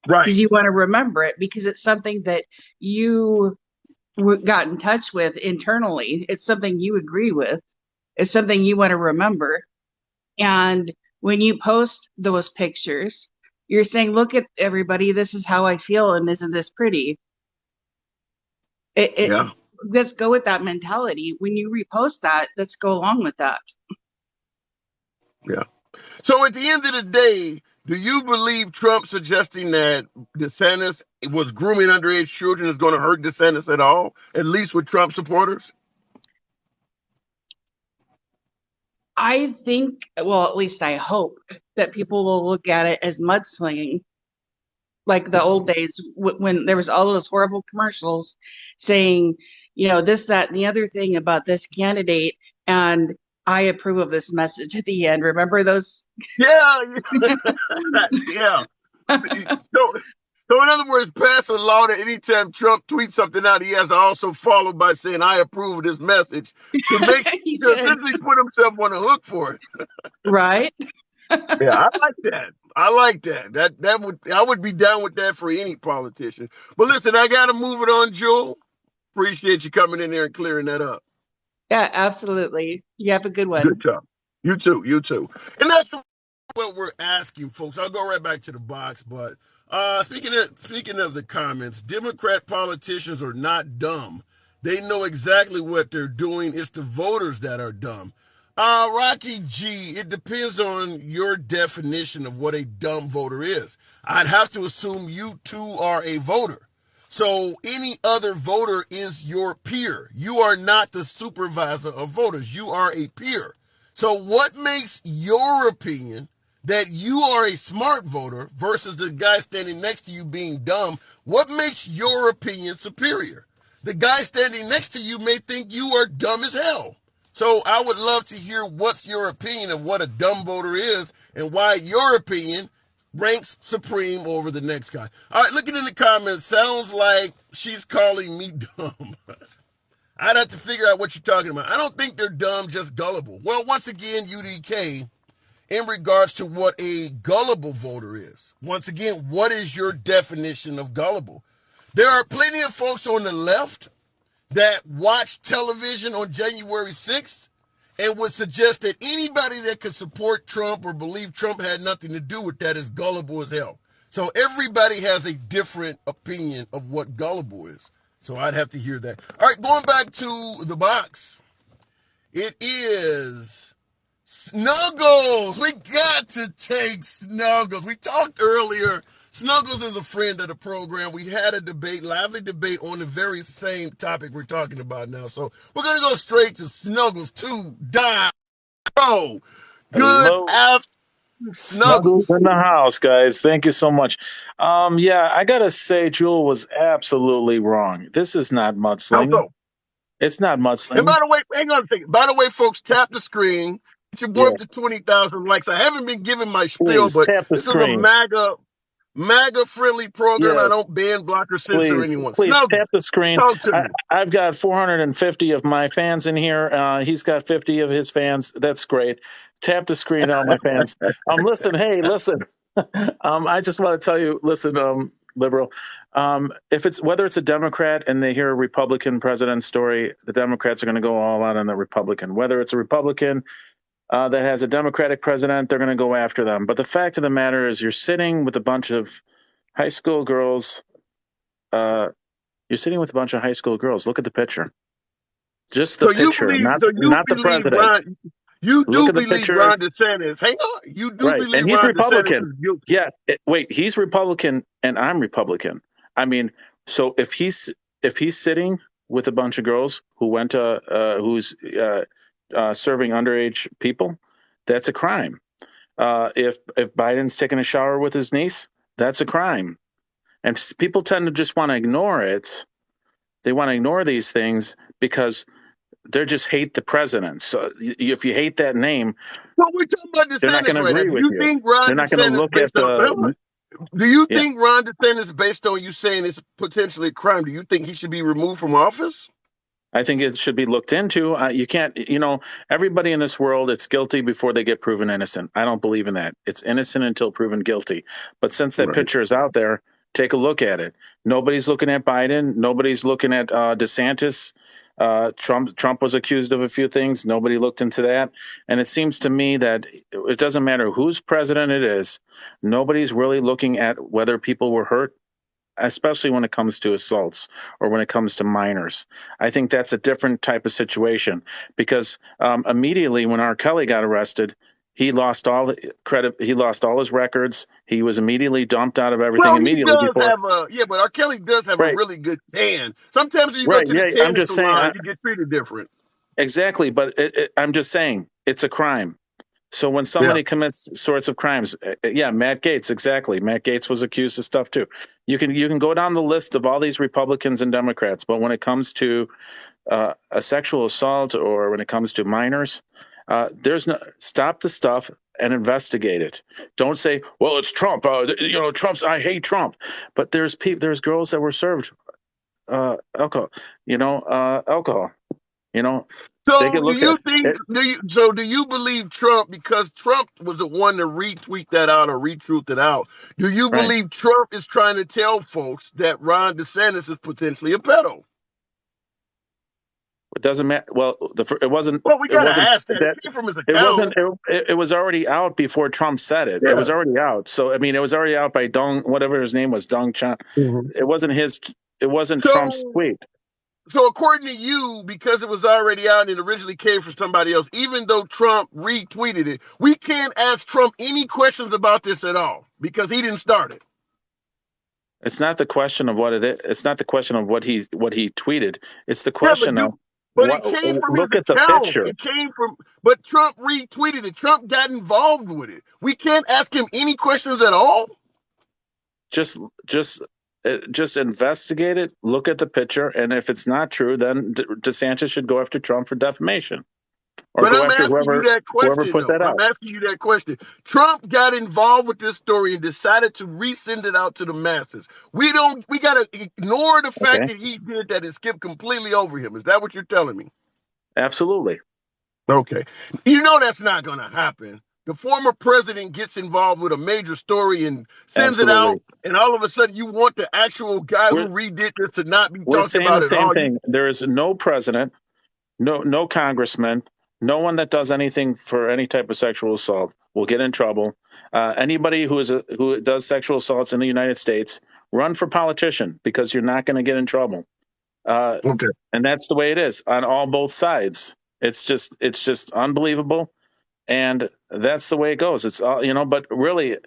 Right. Because you want to remember it because it's something that you got in touch with internally. It's something you agree with. It's something you want to remember. And when you post those pictures, you're saying, look at everybody, this is how I feel, and isn't this pretty? Yeah. Let's go with that mentality. When you repost that, let's go along with that. Yeah. So at the end of the day, do you believe Trump suggesting that DeSantis was grooming underage children is going to hurt DeSantis at all, at least with Trump supporters? I think, well, at least I hope that people will look at it as mudslinging, like the old days when there was all those horrible commercials saying, this, that, and the other thing about this candidate, and I approve of this message at the end. Remember those? Yeah, yeah. So in other words, pass a law that anytime Trump tweets something out, he has to also follow by saying, I approve of this message to essentially put himself on the hook for it. Right. Yeah, I like that. I like that. I would be down with that for any politician. But listen, I gotta move it on, Jewel. Appreciate you coming in there and clearing that up. Yeah, absolutely. You have a good one. Good job. You too. You too. And that's what we're asking, folks. I'll go right back to the box, but speaking of the comments, Democrat politicians are not dumb. They know exactly what they're doing. It's the voters that are dumb. Rocky G, it depends on your definition of what a dumb voter is. I'd have to assume you too are a voter. So any other voter is your peer. You are not the supervisor of voters. You are a peer. So what makes your opinion that you are a smart voter versus the guy standing next to you being dumb? What makes your opinion superior? The guy standing next to you may think you are dumb as hell. So I would love to hear what's your opinion of what a dumb voter is and why your opinion ranks supreme over the next guy. All right, looking in the comments, sounds like she's calling me dumb. I'd have to figure out what you're talking about. I don't think they're dumb, just gullible. Well, once again, UDK, in regards to what a gullible voter is. Once again, what is your definition of gullible? There are plenty of folks on the left that watched television on January 6th and would suggest that anybody that could support Trump or believe Trump had nothing to do with that is gullible as hell. So everybody has a different opinion of what gullible is. So I'd have to hear that. All right, going back to the box. It is Snuggles. We got to take Snuggles. We talked earlier. Snuggles is a friend of the program. We had a debate, lively debate on the very same topic we're talking about now. So we're going to go straight to Snuggles to die. Bro, good Hello. afternoon, Snuggles Snuggles. in the house, guys. Thank you so much. Yeah, I gotta say, Jewel was absolutely wrong. This is not How mudslinging. so? It's not And mudslinging. by the way, hang on a second. By the way, folks, tap the screen. Get your boy up Yes, to 20,000 likes. I haven't been giving my spiel, please but tap the this is a screen. MAGA friendly program. I Yes, don't ban, block, or censor please, anyone. please Snuggles, tap the screen. talk to me. I've got 450 of my fans in here. He's got 50 of his fans. That's great. Tap the screen, all my fans. Listen, hey, listen. I just want to tell you, listen, liberal. If it's whether it's a Democrat and they hear a Republican president story, the Democrats are going to go all out on the Republican. Whether it's a Republican that has a Democratic president, they're going to go after them. But the fact of the matter is, you're sitting with a bunch of high school girls. You're sitting with a bunch of high school girls. Look at the picture. Just the picture, not the president. Ron, you Look do at the believe picture. Ron DeSantis. Hang on. You do Right. believe And he's Ron DeSantis Republican. is guilty. Yeah. Wait, he's Republican and I'm Republican. I mean, so if he's sitting with a bunch of girls who went to who's serving underage people, that's a crime. If Biden's taking a shower with his niece, that's a crime. And people tend to just want to ignore it. They want to ignore these things because they just hate the president. So if you hate that name, Well, we're talking about they're not DeSantis going to right now. agree Do with you you. think Ron They're not going to DeSantis look at based on the. do you Yeah. think Ron DeSantis based on you saying it's potentially a crime? Do you think he should be removed from office? I think it should be looked into. You can't, everybody in this world, it's guilty before they get proven innocent. I don't believe in that. It's innocent until proven guilty. But since that Right. picture is out there, take a look at it. Nobody's looking at Biden. Nobody's looking at DeSantis. Trump was accused of a few things. Nobody looked into that. And it seems to me that it doesn't matter whose president it is. Nobody's really looking at whether people were hurt, especially when it comes to assaults or when it comes to minors. I think that's a different type of situation because immediately when R. Kelly got arrested, he lost all the credit. He lost all his records. He was immediately dumped out of everything Well, immediately before. but R. Kelly does have a Right, really good tan. Sometimes when you go right. to the Yeah, I'm tanning just saying. salon, you get treated different. Exactly, but I'm just saying it's a crime. So when somebody commits sorts of crimes, yeah, Matt Gaetz, exactly. Matt Gaetz was accused of stuff too. You can go down the list of all these Republicans and Democrats, but when it comes to a sexual assault or when it comes to minors, there's no stop the stuff and investigate it. Don't say, well, it's Trump. Trump's. I hate Trump. But there's girls that were served alcohol. Alcohol. They So can do look you at think it. do you believe Trump because Trump was the one to retweet that out or retruth it out? Do you Right. believe Trump is trying to tell folks that Ron DeSantis is potentially a pedo? It doesn't matter. Well, it wasn't. Well, we It gotta wasn't ask that. that. It came from his It wasn't. account. It was already out before Trump said it. It Yeah. was already out. So I mean, it was already out by Dong, whatever his name was, Dong Chan. Mhm. It wasn't his. It wasn't Trump's tweet. So according to you, because it was already out and it originally came from somebody else, even though Trump retweeted it, we can't ask Trump any questions about this at all because he didn't start it. It's not the question of what it is. It's not the question of what he tweeted. It's the question of But it came from look his at the account. picture. It came from, but Trump retweeted it. Trump got involved with it. We can't ask him any questions at all. Just investigate it. Look at the picture, and if it's not true, then DeSantis should go after Trump for defamation, or But go I'm after asking you that whoever question, put that out. I'm asking you that question. Trump got involved with this story and decided to resend it out to the masses. We got to ignore the fact that he did that and skip completely over him. Is that what you're telling me? Absolutely. Okay. You know that's not going to happen. the former president gets involved with a major story and sends it Absolutely. out, and all of a sudden you want the actual guy who We're, redid this to not be we're talked saying about the at same all. thing. There is no president, no congressman, no one that does anything for any type of sexual assault will get in trouble. Anybody who does sexual assaults in the United States, run for politician because you're not going to get in trouble. Okay. And that's the way it is on both sides. It's just unbelievable, and that's the way it goes. It's all but really,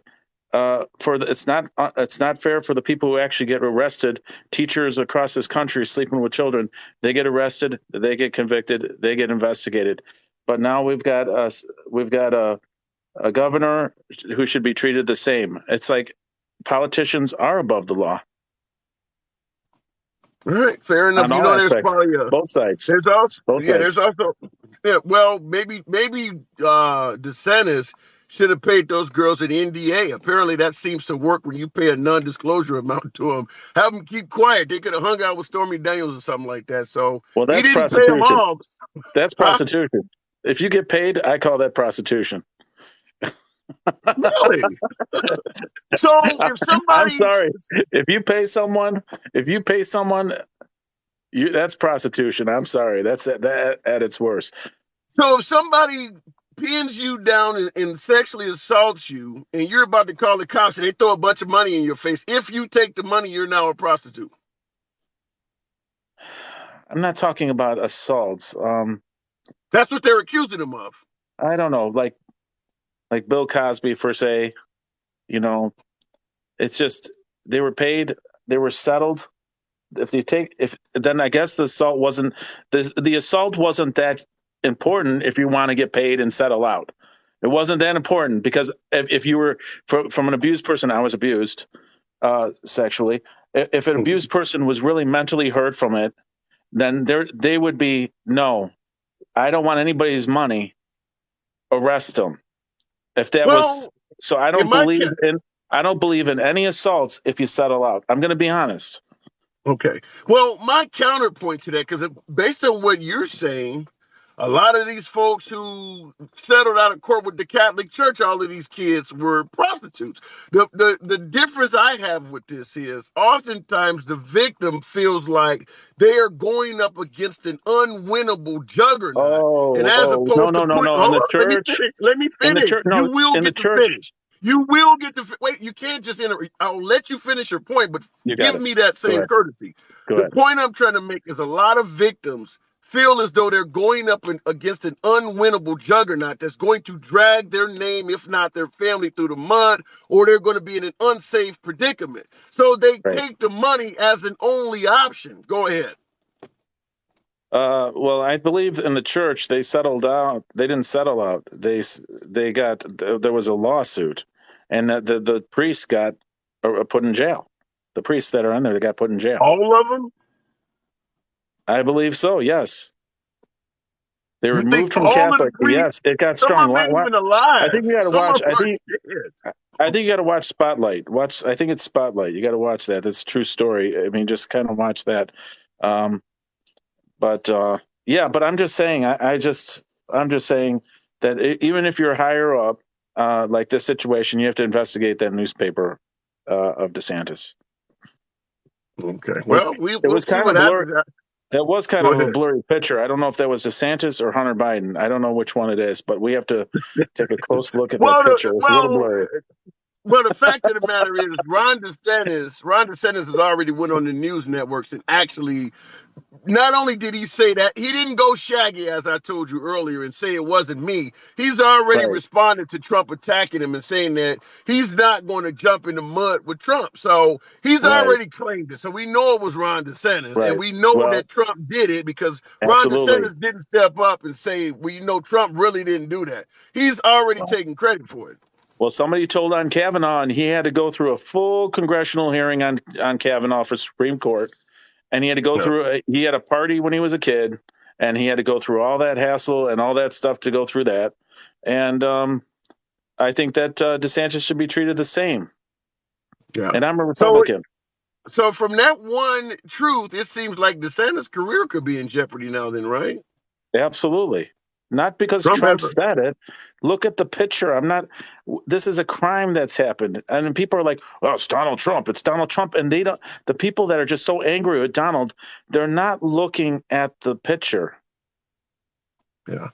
it's not fair for the people who actually get arrested. Teachers across this country sleeping with children, they get arrested, they get convicted, they get investigated. But now we've got a governor who should be treated the same. It's like politicians are above the law. All right, fair enough. On all There's aspects, probably both sides. there's also Both sides. there's also well, maybe DeSantis should have paid those girls an NDA. Apparently, that seems to work when you pay a non-disclosure amount to them. Have them keep quiet. They could have hung out with Stormy Daniels or something like that. So Well, he that's didn't pay them prostitution. all. That's prostitution. If you get paid, I call that prostitution. Really? So if somebody, I'm sorry. If you pay someone, that's prostitution. I'm sorry. That's that at its worst. So if somebody pins you down and sexually assaults you, and you're about to call the cops, and they throw a bunch of money in your face, if you take the money, you're now a prostitute. I'm not talking about assaults. That's what they're accusing him of. I don't know, like Bill Cosby for say, it's just they were paid, they were settled. Then I guess the assault wasn't that important if you want to get paid and settle out. It wasn't that important because if you were from an abused person, I was abused sexually. If an abused person was really mentally hurt from it, then they would be, no, I don't want anybody's money. Arrest them. If that was so, I don't believe in any assaults if you settle out. I'm going to be honest. Okay. Well, my counterpoint to that, because based on what you're saying, a lot of these folks who settled out of court with the Catholic Church, all of these kids were prostitutes. The difference I have with this is oftentimes the victim feels like they are going up against an unwinnable juggernaut. And as opposed to in the church, let me finish. You will get to finish. You will get to wait. You can't just enter. I'll let you finish your point, but give me that same courtesy. The point I'm trying to make is a lot of victims feel as though they're going up against an unwinnable juggernaut that's going to drag their name, if not their family, through the mud, or they're going to be in an unsafe predicament. So they take the money as an only option. Go ahead. Well, I believe in the church they settled out. They didn't settle out. There was a lawsuit, and the priests got put in jail. The priests that are in there, they got put in jail. All of them? I believe so. Yes, they were removed from Catholic. Yes, it got strong. Even alive. I think you got to watch. I think you got to watch Spotlight. I think it's Spotlight. You got to watch that. That's a true story. I mean, just kind of watch that. But I'm just saying. I'm just saying that even if you're higher up, like this situation, you have to investigate that newspaper of DeSantis. Okay. Well, it was kind of blurry. That was kind of a blurry picture. I don't know if that was DeSantis or Hunter Biden. I don't know which one it is, but we have to take a close look at that picture. It's a little blurry. Well, the fact of the matter is, Ron DeSantis has already went on the news networks and actually, not only did he say that, he didn't go shaggy, as I told you earlier, and say it wasn't me. He's already responded to Trump attacking him and saying that he's not going to jump in the mud with Trump. So he's already claimed it. So we know it was Ron DeSantis, and we know that Trump did it because Ron DeSantis didn't step up and say, well, Trump really didn't do that. He's already taken credit for it. Well, somebody told on Kavanaugh, and he had to go through a full congressional hearing on Kavanaugh for Supreme Court. And he had to go through, he had a party when he was a kid, and he had to go through all that hassle and all that stuff to go through that. And I think that DeSantis should be treated the same. Yeah. And I'm a Republican. So from that one truth, it seems like DeSantis' career could be in jeopardy now then, right? Absolutely. Not because Trump said it. Look at the picture. This is a crime that's happened. And people are like, oh, it's Donald Trump. It's Donald Trump. And the people that are just so angry with Donald, they're not looking at the picture. Yeah.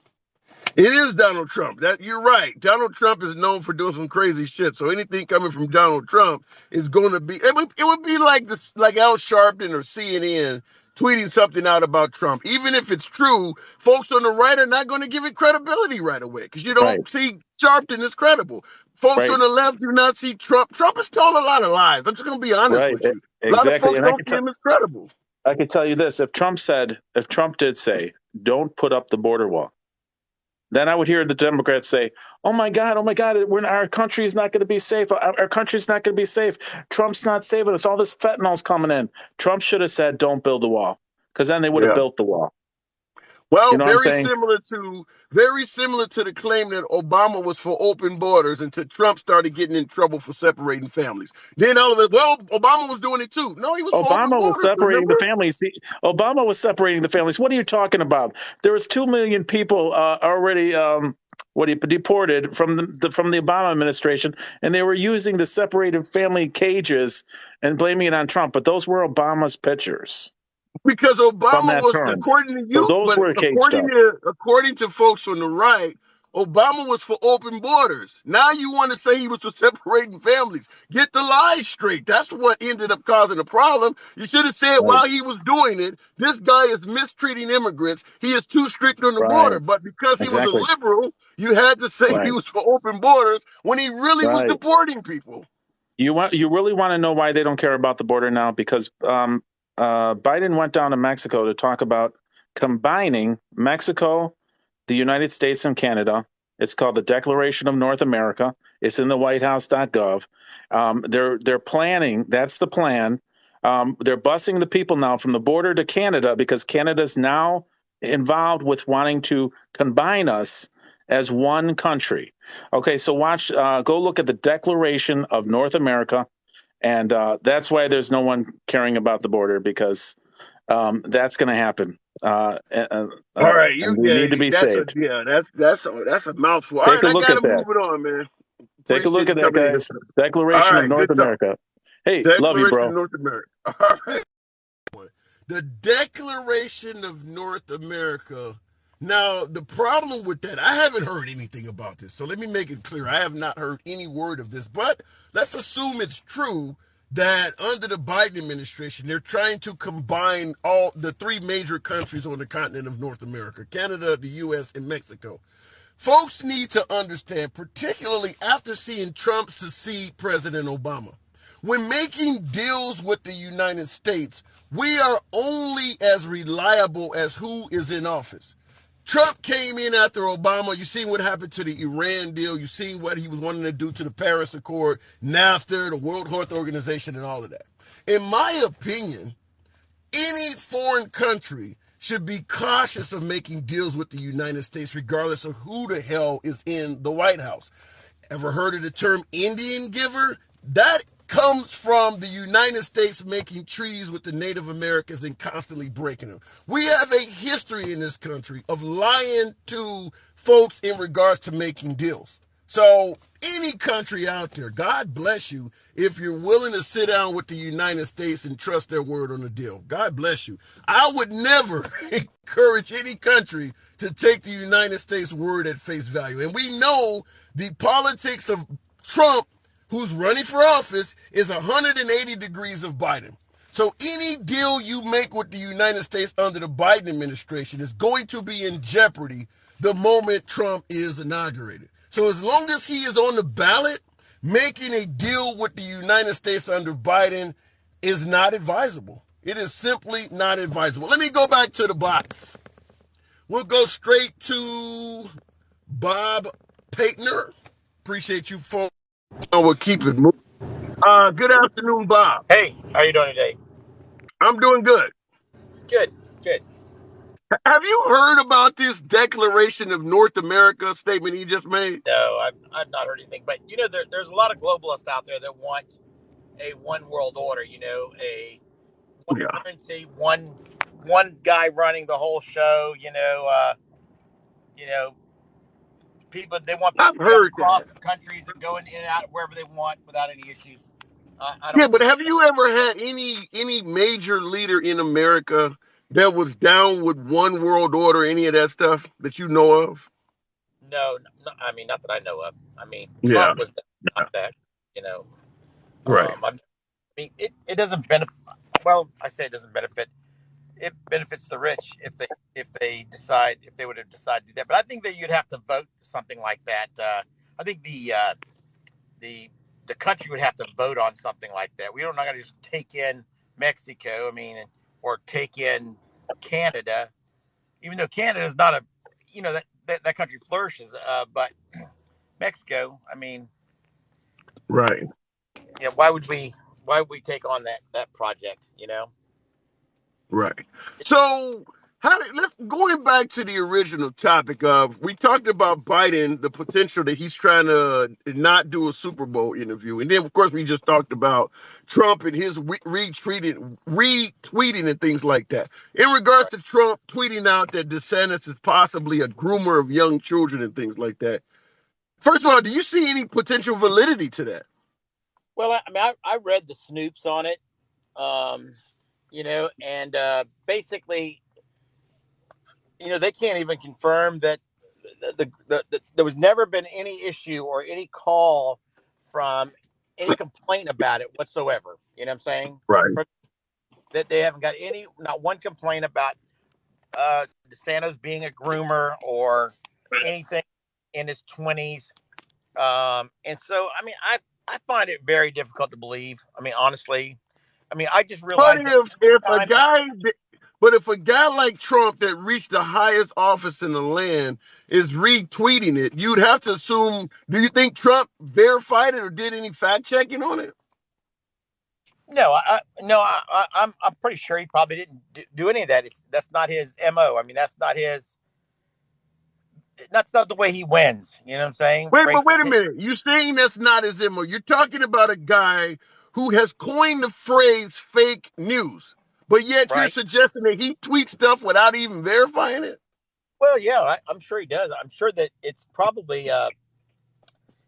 It is Donald Trump. You're right. Donald Trump is known for doing some crazy shit. So anything coming from Donald Trump is going to be. It would be like Al Sharpton or CNN tweeting something out about Trump. Even if it's true, folks on the right are not going to give it credibility right away because you don't see Sharpton as credible. Folks on the left do not see Trump. Trump has told a lot of lies. I'm just going to be honest with you. A lot of folks don't see him as credible. I can tell you this: if Trump did say, "Don't put up the border wall," then I would hear the Democrats say, oh my God, our country is not going to be safe. Our country's not going to be safe. Trump's not saving us. All this fentanyl's coming in. Trump should have said, don't build the wall, because then they would have built the wall. Well, you know very similar to the claim that Obama was for open borders until Trump started getting in trouble for separating families. Then all of it, Obama was doing it too. No, he was for open borders. Separating the families. Obama was separating the families. What are you talking about? There was 2 million people already deported from the Obama administration, and they were using the separated family cages and blaming it on Trump. But those were Obama's pictures. Because Obama was, according to you, but according to folks on the right, Obama was for open borders. Now you want to say he was for separating families. Get the lies straight. That's what ended up causing the problem. You should have said while he was doing it, this guy is mistreating immigrants. He is too strict on the border. But because he was a liberal, you had to say he was for open borders when he really was deporting people. You really want to know why they don't care about the border now? Because Biden went down to Mexico to talk about combining Mexico, the United States, and Canada. It's called the Declaration of North America. It's in the whitehouse.gov. They're planning. That's the plan. They're busing the people now from the border to Canada because Canada's now involved with wanting to combine us as one country. Okay, so go look at the Declaration of North America. And that's why there's no one caring about the border, because that's going to happen. All right, you need to be saved. That's a mouthful. All right, I got to move it on, man. Take a look at that, guys. Declaration of North America. Hey, love you, bro. North America. All right. The Declaration of North America. Now, the problem with that, I haven't heard anything about this, so let me make it clear. I have not heard any word of this, but let's assume it's true that under the Biden administration, they're trying to combine all the 3 major countries on the continent of North America, Canada, the U.S., and Mexico. Folks need to understand, particularly after seeing Trump succeed President Obama, when making deals with the United States, we are only as reliable as who is in office. Trump came in after Obama. You've seen what happened to the Iran deal. You've seen what he was wanting to do to the Paris Accord, NAFTA, the World Health Organization, and all of that. In my opinion, any foreign country should be cautious of making deals with the United States, regardless of who the hell is in the White House. Ever heard of the term Indian giver? That comes from the United States making treaties with the Native Americans and constantly breaking them. We have a history in this country of lying to folks in regards to making deals. So any country out there, God bless you if you're willing to sit down with the United States and trust their word on the deal. God bless you. I would never encourage any country to take the United States word at face value. And we know the politics of Trump, who's running for office, is 180 degrees of Biden. So any deal you make with the United States under the Biden administration is going to be in jeopardy the moment Trump is inaugurated. So as long as he is on the ballot, making a deal with the United States under Biden is not advisable. It is simply not advisable. Let me go back to the box. We'll go straight to Bob Paytner. Appreciate you folks. We'll keep it moving. Good afternoon, Bob. Hey, how are you doing today? I'm doing good. Good. Have you heard about this Declaration of North America statement he just made? No, I've not heard anything. But, there's a lot of globalists out there that want a one world order, a one currency, one guy running the whole show, you know, they want I've people to be able to heard that. cross countries and go in and out wherever they want without any issues. I Yeah, don't but think have you ever had any major leader in America that was down with one world order, any of that stuff that you know of? no, no, I mean, not that I know of. I mean, Yeah, Trump was not that, you know. right. I mean, it doesn't benefit. Well, I say it doesn't benefit. It benefits the rich if they decide if they would have decided to do that. But I think that you'd have to vote something like that. I think the the country would have to vote on something like that. We don't not going to just take in Mexico. I mean, or take in Canada, even though Canada is not a, that country flourishes. But Mexico, I mean, Right. yeah, why would we take on that project? You know, Right. So, let's going back to the original topic of we talked about Biden, the potential that he's trying to not do a Super Bowl interview, and then of course we just talked about Trump and his retweeting and things like that. In regards right. to Trump tweeting out that DeSantis is possibly a groomer of young children and things like that. First of all, do you see any potential validity to that? Well, I mean, I read the snoops on it, um, and basically, they can't even confirm that there was never been any issue or any call from any complaint about it whatsoever. You know what I'm saying? Right. From, that they haven't got not one complaint about DeSantis being a groomer or anything in his 20s. And so, I mean, I find it very difficult to believe. I mean, honestly, I mean, I just But realized that every if a time that, guy, but if a guy like Trump that reached the highest office in the land is retweeting it, you'd have to assume. Do you think Trump verified it or did any fact checking on it? no, I'm pretty sure he probably didn't do any of that. That's not his MO. I mean, that's not the way he wins. You know what I'm saying? Wait Racist, a minute. You're saying that's not his MO. You're talking about a guy who has coined the phrase "fake news," but yet you're right? suggesting that he tweets stuff without even verifying it. Well, yeah, I'm sure he does. I'm sure that it's probably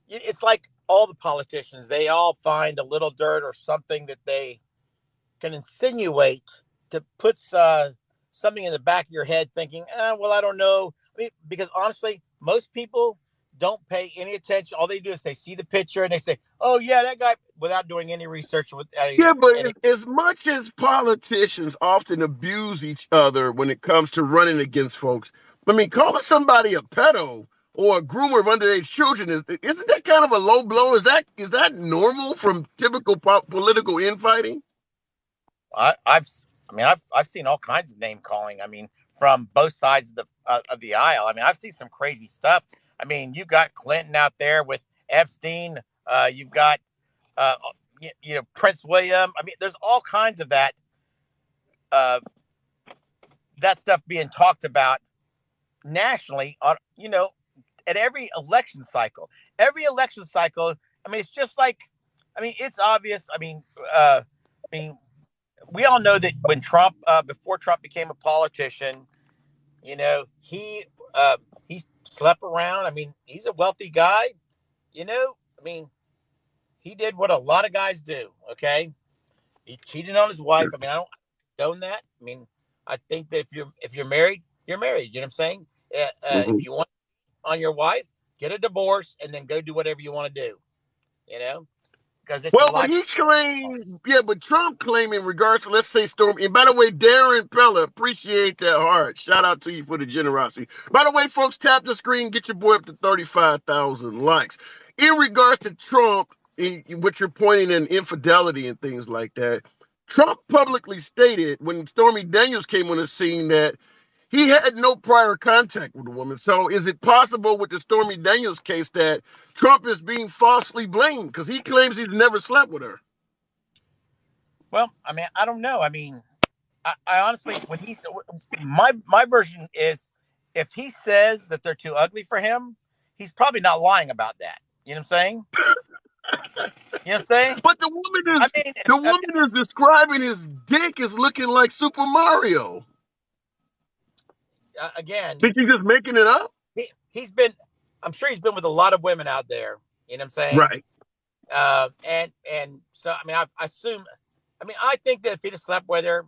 it's like all the politicians. They all find a little dirt or something that they can insinuate to put something in the back of your head, thinking, well, I don't know. I mean, because honestly, most people don't pay any attention. All they do is they see the picture and they say, "Oh yeah, that guy," without doing any research. Without Yeah, but any as much as politicians often abuse each other when it comes to running against folks, I mean, calling somebody a pedo or a groomer of underage children isn't that kind of a low blow? Is that normal from typical political infighting? I mean, I've seen all kinds of name calling. I mean, from both sides of the aisle. I mean, I've seen some crazy stuff. I mean, you've got Clinton out there with Epstein. You've got Prince William. I mean, there's all kinds of uh, that stuff being talked about nationally on at every election cycle. Every election cycle. I mean, it's just like, I mean, it's obvious. I mean, we all know that when Trump, before Trump became a politician, he slept around. I mean, he's a wealthy guy. I mean, he did what a lot of guys do. Okay, he cheated on his wife. I mean, I don't condone that. I mean, I think that if you're married, you're married. You know what I'm saying? If you want on your wife, get a divorce and then go do whatever you want to do. You know, because it's your Well, but life. he claimed, yeah, but Trump claimed in regards to, let's say, Storm. And by the way, Darren Pella, appreciate that heart. Shout out to you for the generosity. By the way, folks, tap the screen, get your boy up to 35,000 likes. In regards to Trump, what you're pointing in infidelity and things like that, Trump publicly stated when Stormy Daniels came on the scene that he had no prior contact with the woman. So is it possible with the Stormy Daniels case that Trump is being falsely blamed because he claims he's never slept with her? Well, I mean, I don't know. I mean, I honestly, when my version is, if he says that they're too ugly for him, he's probably not lying about that. You know what I'm saying? You know what I'm saying? But the woman I is mean, the woman is describing his dick as looking like Super Mario. again, Think he's just making it up? I'm sure he's been with a lot of women out there. You know what I'm saying? Right. And so I mean, I assume, I mean, I think that if he'd have slept with her,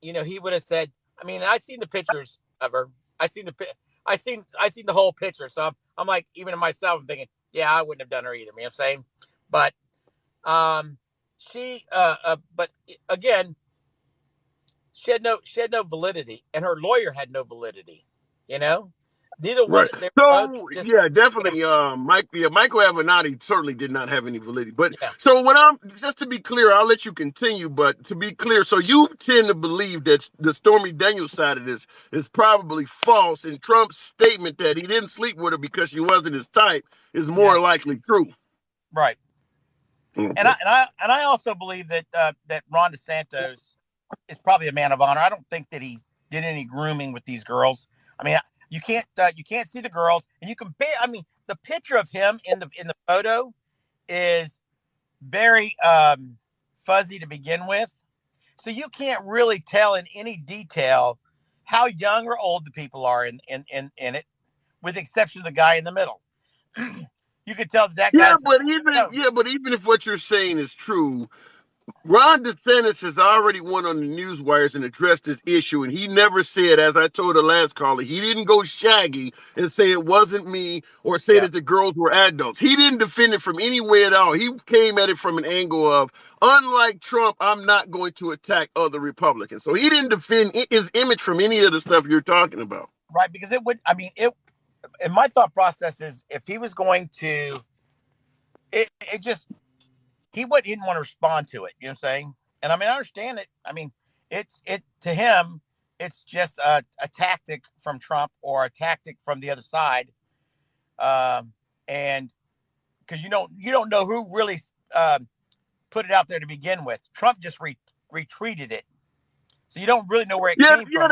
he would have said. I mean, I seen the pictures of her. I seen the I seen the whole picture. So I'm like, even to myself, I'm thinking, yeah, I wouldn't have done her either. You know what I'm saying? But but again, she had no validity, and her lawyer had no validity. You know, neither one. Right. They're both So just yeah, scam. definitely. Michael Avenatti certainly did not have any validity. But Yeah, so what I'm just to be clear, I'll let you continue. But to be clear, so you tend to believe that the Stormy Daniels side of this is probably false, and Trump's statement that he didn't sleep with her because she wasn't his type is yeah, more likely true. right. And Okay. I also believe that that Ron DeSantis is probably a man of honor. I don't think that he did any grooming with these girls. I mean, you can't see the girls, and you compare. I mean, the picture of him in the photo is very fuzzy to begin with, so you can't really tell in any detail how young or old the people are in it, with the exception of the guy in the middle. You could tell that Yeah, guy's but no, even if what you're saying is true, Ron DeSantis has already went on the news wires and addressed this issue, and he never said, as I told the last caller, he didn't go shaggy and say it wasn't me or say yeah. that the girls were adults. He didn't defend it from any way at all. He came at it from an angle of, unlike Trump, I'm not going to attack other Republicans. So he didn't defend his image from any of the stuff you're talking about. Right, because it would. I mean, it. And my thought process is, if he was going to, it just he didn't want to respond to it. You know what I'm saying? And I mean, I understand it. I mean, it to him, it's just a tactic from Trump or a tactic from the other side, and because you don't know who really put it out there to begin with. Trump just retweeted it, so you don't really know where it Yeah, came yeah. from.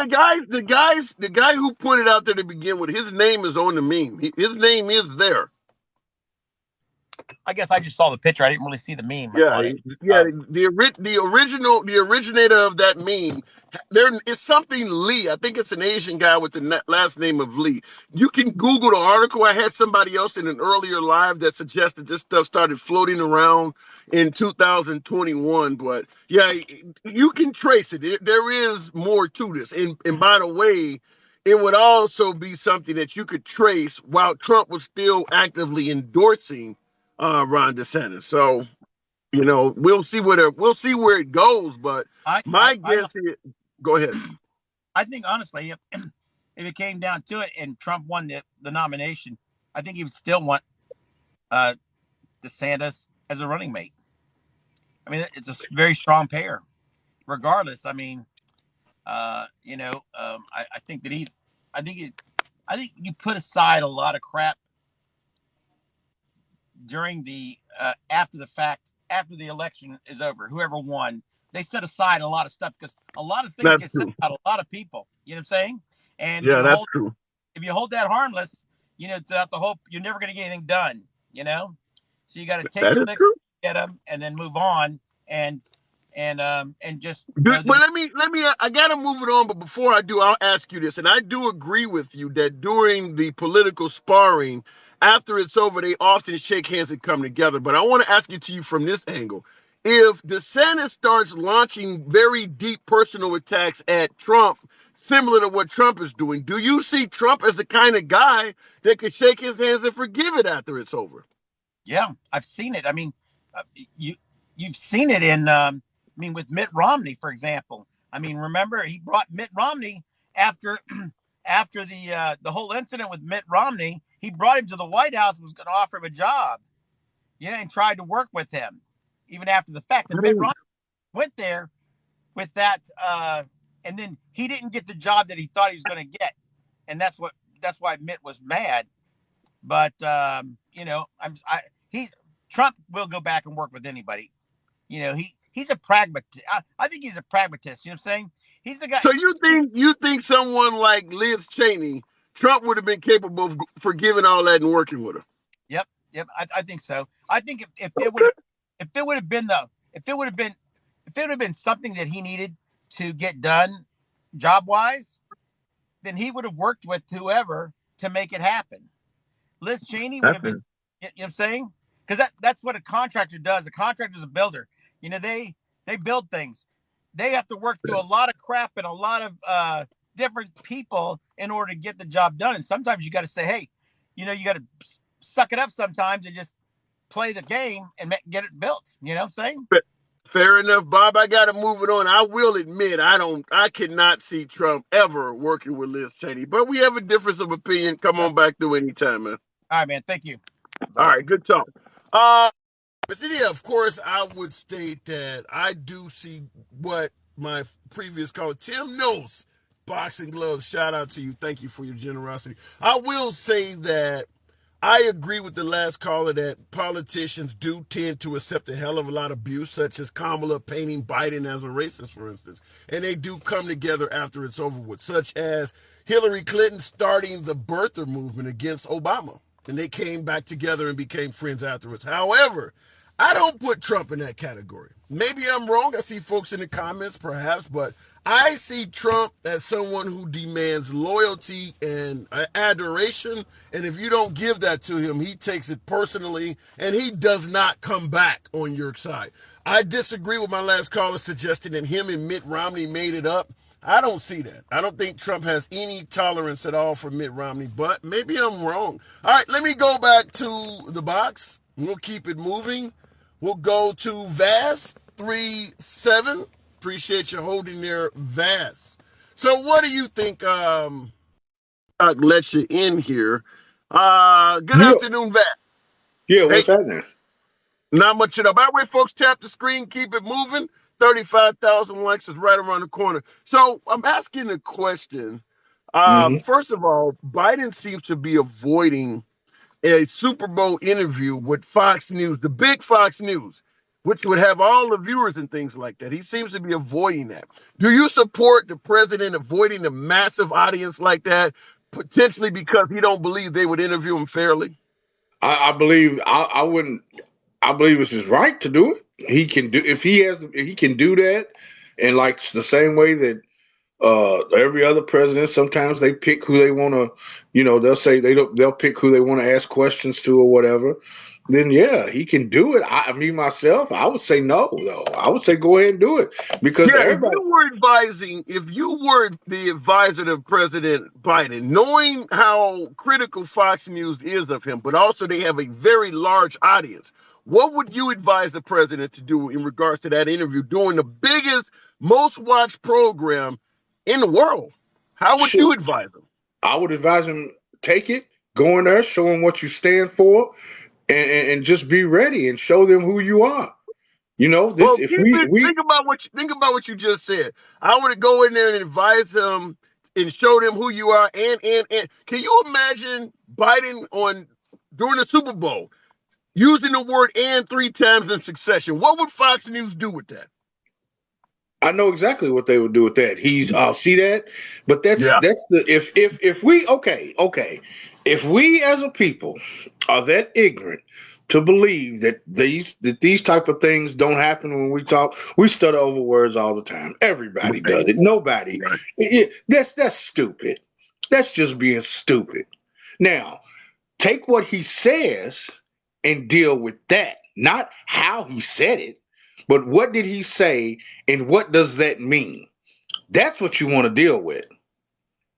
The guy who put it out there to begin with, his name is on the meme. His name is there. I guess I just saw the picture. I didn't really see the meme Yeah, on it. yeah. The original of that meme. There is something Lee. I think it's an Asian guy with the last name of Lee. You can Google the article. I had somebody else in an earlier live that suggested this stuff started floating around in 2021. But yeah, you can trace it. There is more to this. And by the way, it would also be something that you could trace while Trump was still actively endorsing Ron DeSantis. So we'll see where it goes. But my I guess is, go ahead. I think honestly, if it came down to it and Trump won the nomination, I think he would still want uh, DeSantis as a running mate. I mean, it's a very strong pair, regardless. I mean, I think that I think it, I think you put aside a lot of crap during the after the fact, after the election is over. Whoever won, they set aside a lot of stuff because a lot of things That's get said true. about a lot of people. You know what I'm saying? And Yeah, that's true. if you hold that harmless, throughout the whole, you're never going to get anything done. So you got to take That your is licks, true. get them, and then move on, and just know But that let me. I gotta move it on. But before I do, I'll ask you this, and I do agree with you that during the political sparring, after it's over, they often shake hands and come together. But I want to ask you from this angle: if DeSantis starts launching very deep personal attacks at Trump, similar to what Trump is doing, do you see Trump as the kind of guy that could shake his hands and forgive it after it's over? yeah, I've seen it. I mean, uh, you you've seen it in. I mean, with Mitt Romney, for example. I mean, remember he brought Mitt Romney after after the whole incident with Mitt Romney. He brought him to the White House, was going to offer him a job, and tried to work with him, even after the fact. And I Mitt mean, Romney went there with that, and then he didn't get the job that he thought he was going to get, and that's why Mitt was mad. But he Trump will go back and work with anybody. He's a pragmatist. I think he's a pragmatist. You know what I'm saying? He's the guy. so you think someone like Liz Cheney, Trump would have been capable of forgiving all that and working with her? Yep, yep. I think so. I think if it would have been the if it would have been if it would have been something that he needed to get done job wise, then he would have worked with whoever to make it happen. Liz Cheney would have been, you know what I'm saying? Because that's what a contractor does. A contractor is a builder. You know, they build things. They have to work through a lot of crap and a lot of different people in order to get the job done. And sometimes you got to say, hey, you know, you got to suck it up sometimes and just play the game and get it built. You know what I'm saying? Fair enough, Bob. I got to move it on. I will admit, I cannot see Trump ever working with Liz Cheney, but we have a difference of opinion. Come on back through anytime, man. All right, man. Thank you. Bye. All right, good talk. But yeah, of course, I would state that I do see what my previous caller, Tim knows, boxing gloves. Shout out to you. Thank you for your generosity. I will say that I agree with the last caller that politicians do tend to accept a hell of a lot of abuse, such as Kamala painting Biden as a racist, for instance. And they do come together after it's over with, such as Hillary Clinton starting the birther movement against Obama. And they came back together and became friends afterwards. However, I don't put Trump in that category. Maybe I'm wrong. I see folks in the comments, perhaps, but I see Trump as someone who demands loyalty and adoration. And if you don't give that to him, he takes it personally and he does not come back on your side. I disagree with my last caller suggesting that him and Mitt Romney made it up. I don't see that. I don't think Trump has any tolerance at all for Mitt Romney, but maybe I'm wrong. All right, let me go back to the box. We'll keep it moving. We'll go to Vass37. Appreciate you holding there, Vass. So what do you think? I'll let you in here. Good afternoon, Vass. Yeah, what's happening? Not much at all. By the way, folks, tap the screen, keep it moving. 35,000 likes is right around the corner. So I'm asking a question. First of all, Biden seems to be avoiding a Super Bowl interview with Fox News, the big Fox News, which would have all the viewers and things like that. He seems to be avoiding that. Do you support the president avoiding a massive audience like that, potentially because he don't believe they would interview him fairly? I believe I wouldn't. I believe it's his right to do it. He can do if he can do that, and like the same way that every other president, sometimes they pick who they want to. You know, they'll say they'll pick who they want to ask questions to or whatever. Then yeah, he can do it. I mean, myself, I would say no, though. I would say go ahead and do it because everybody. If you were the advisor of President Biden, knowing how critical Fox News is of him, but also they have a very large audience, what would you advise the president to do in regards to that interview, doing the biggest, most watched program in the world? How would you advise him? I would advise him take it, go in there, show him what you stand for. And just be ready and show them who you are. You know, this. Well, if we think about what you just said. I would go in there and advise him and show them who you are. And can you imagine Biden during the Super Bowl using the word "and" 3 times in succession? What would Fox News do with that? I know exactly what they would do with that. He's see that, but that's the if we if we as a people are that ignorant to believe that these type of things don't happen when we talk, we stutter over words all the time. Everybody does it. Nobody. Right. That's stupid. That's just being stupid. Now, take what he says and deal with that, not how he said it. But what did he say, and what does that mean? That's what you want to deal with.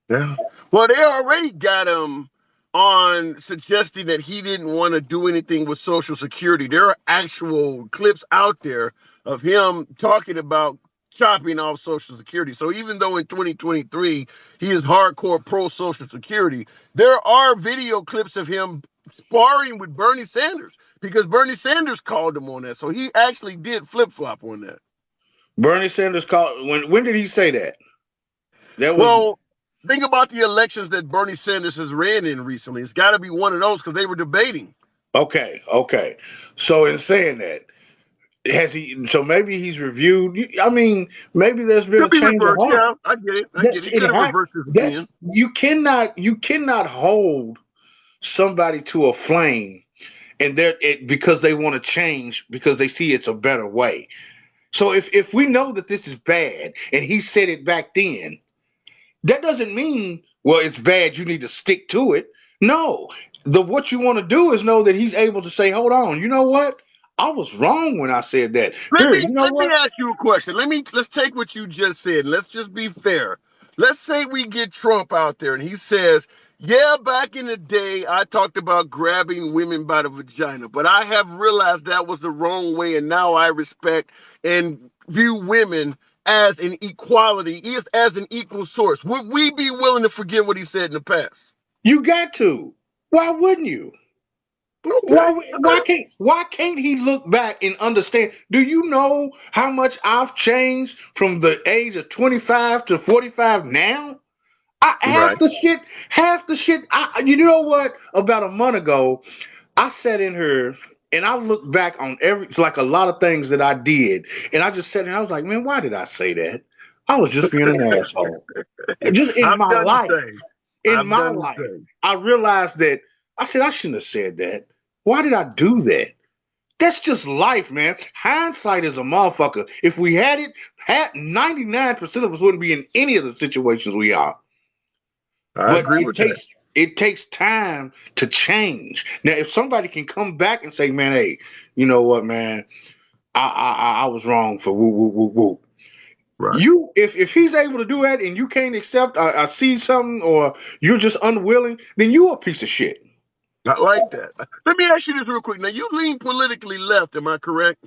Yeah. Well, they already got him on suggesting that he didn't want to do anything with Social Security. There are actual clips out there of him talking about chopping off Social Security. So even though in 2023 he is hardcore pro Social Security, there are video clips of him sparring with Bernie Sanders, because Bernie Sanders called him on that. So he actually did flip-flop on that. Bernie Sanders called. When did he say that? Well, think about the elections that Bernie Sanders has ran in recently. It's got to be one of those because they were debating. Okay. So in saying that, has he? So maybe he's reviewed. I mean, maybe there's been a change of heart. Yeah, I get it. You cannot hold somebody to a flame, and because they want to change because they see it's a better way. So if we know that this is bad and he said it back then, that doesn't mean, well, it's bad, you need to stick to it. No, what you want to do is know that he's able to say, hold on, you know what? I was wrong when I said that. Let Here, me you know let me what? ask you a question. Let's take what you just said. Let's just be fair. Let's say we get Trump out there and he says, "Yeah, back in the day, I talked about grabbing women by the vagina, but I have realized that was the wrong way, and now I respect and view women as an equality, as an equal source." Would we be willing to forget what he said in the past? You got to. Why wouldn't you? Okay. Why can't he look back and understand? Do you know how much I've changed from the age of 25 to 45 now? Right. Half the shit. You know what? About a month ago, I sat in here and I looked back on it's like a lot of things that I did, and I just sat and I was like, man, why did I say that? I was just being an asshole. Just in I've my done the life, same. I've done the same. I realized that I said I shouldn't have said that. Why did I do that? That's just life, man. Hindsight is a motherfucker. If we had it, 99% of us wouldn't be in any of the situations we are. I But agree with that. it takes time to change. Now, if somebody can come back and say, "Man, hey, you know what, man, I was wrong for woo woo woo woo." Right. You, if he's able to do that, and you can't accept, I see something, or you're just unwilling, then you a piece of shit. I like that. Let me ask you this real quick. Now, you lean politically left, am I correct?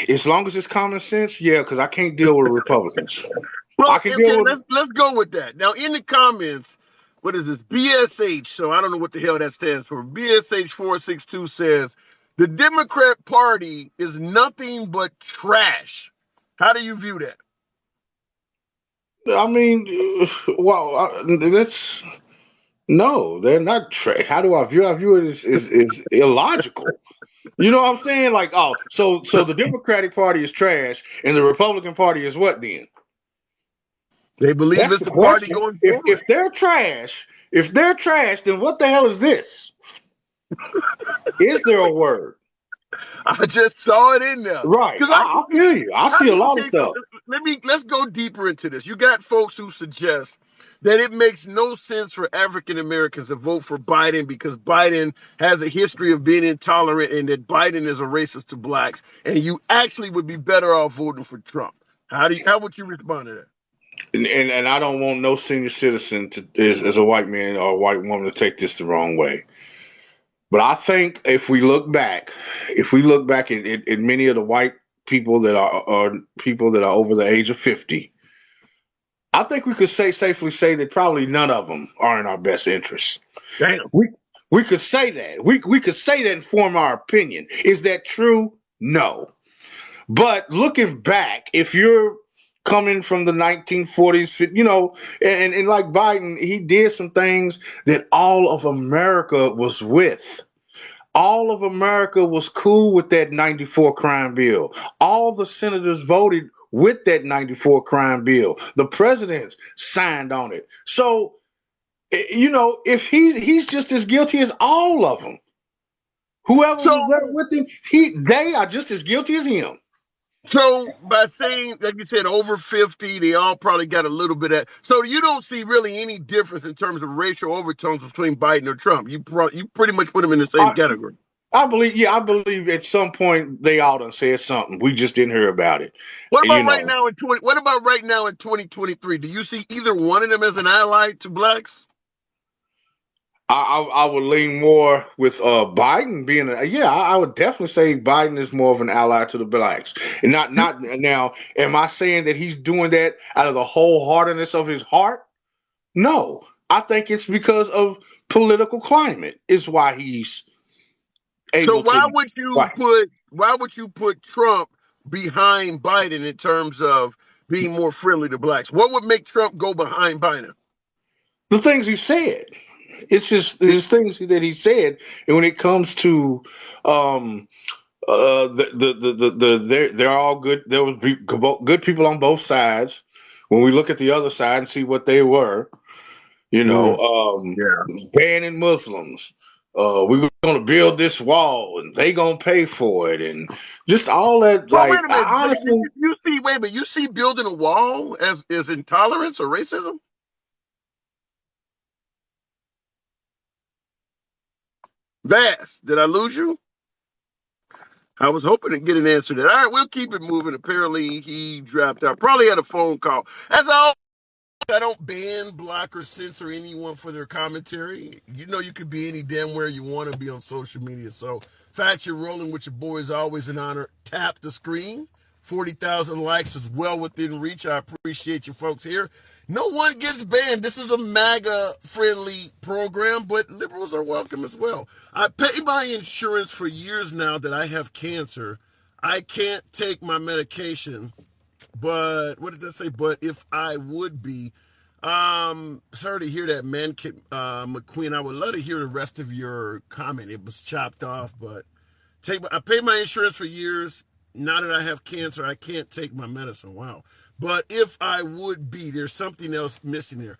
As long as it's common sense, yeah, because I can't deal with Republicans. I Well, can deal okay, with. let's go with that. Now, in the comments, what is this? BSH. So I don't know what the hell that stands for. BSH 462 says the Democrat Party is nothing but trash. How do you view that? I mean, well, that's no, they're not. How do I view? I view it as illogical. You know what I'm saying? Like, oh, so the Democratic Party is trash, and the Republican Party is what then? They believe That's it's the the party question. going If forward. if they're trash, then what the hell is this? Is there a word? I just saw it in there. Right. Because I feel you. I see a lot of okay, so stuff. let's go deeper into this. You got folks who suggest that it makes no sense for African Americans to vote for Biden because Biden has a history of being intolerant and that Biden is a racist to blacks, and you actually would be better off voting for Trump. How would you respond to that? And I don't want no senior citizen as a white man or a white woman to take this the wrong way. But I think if we look back at many of the white people that are people that are over the age of 50, I think we could safely say that probably none of them are in our best interest. Damn. We could say that. We could say that and form our opinion. Is that true? No. But looking back, if you're coming from the 1940s, you know, and like Biden, he did some things that all of America was with. All of America was cool with that 94 crime bill. All the senators voted with that 94 crime bill. The presidents signed on it. So, you know, if he's just as guilty as all of them. Whoever So was there with him, they are just as guilty as him. So by saying, like you said, over 50, they all probably got a little bit of. So you don't see really any difference in terms of racial overtones between Biden or Trump. You pretty much put them in the same category. I believe at some point they all done said something. We just didn't hear about it. What about You right know, now in 20? What about right now in 2023? Do you see either one of them as an ally to blacks? I would lean more with Biden being I would definitely say Biden is more of an ally to the blacks. And not now, am I saying that he's doing that out of the wholeheartedness of his heart? No. I think it's because of political climate is why he's So able to right. why would you put Trump behind Biden in terms of being more friendly to blacks? What would make Trump go behind Biden? The things he said. It's just there's things that he said, and when it comes to they're all good. There was good people on both sides. When we look at the other side and see what they were, you know, banning Muslims. We're going to build this wall, and they going to pay for it, and just all that. Well, like wait a minute. honestly, You see building a wall as intolerance or racism? Bass, did I lose you? I was hoping to get an answer to that. All right, we'll keep it moving. Apparently, he dropped out. Probably had a phone call. As I don't ban, block, or censor anyone for their commentary. You know you could be any damn where you want to be on social media. So, fact you're rolling with your boy is always an honor. Tap the screen. 40,000 likes is well within reach. I appreciate you folks here. No one gets banned. This is a MAGA-friendly program, but liberals are welcome as well. I pay my insurance for years now that I have cancer. I can't take my medication, but what did I say? But if I would be, sorry to hear that, man, McQueen. I would love to hear the rest of your comment. It was chopped off, but I pay my insurance for years. Now that I have cancer, I can't take my medicine. Wow. But if I would be, there's something else missing there.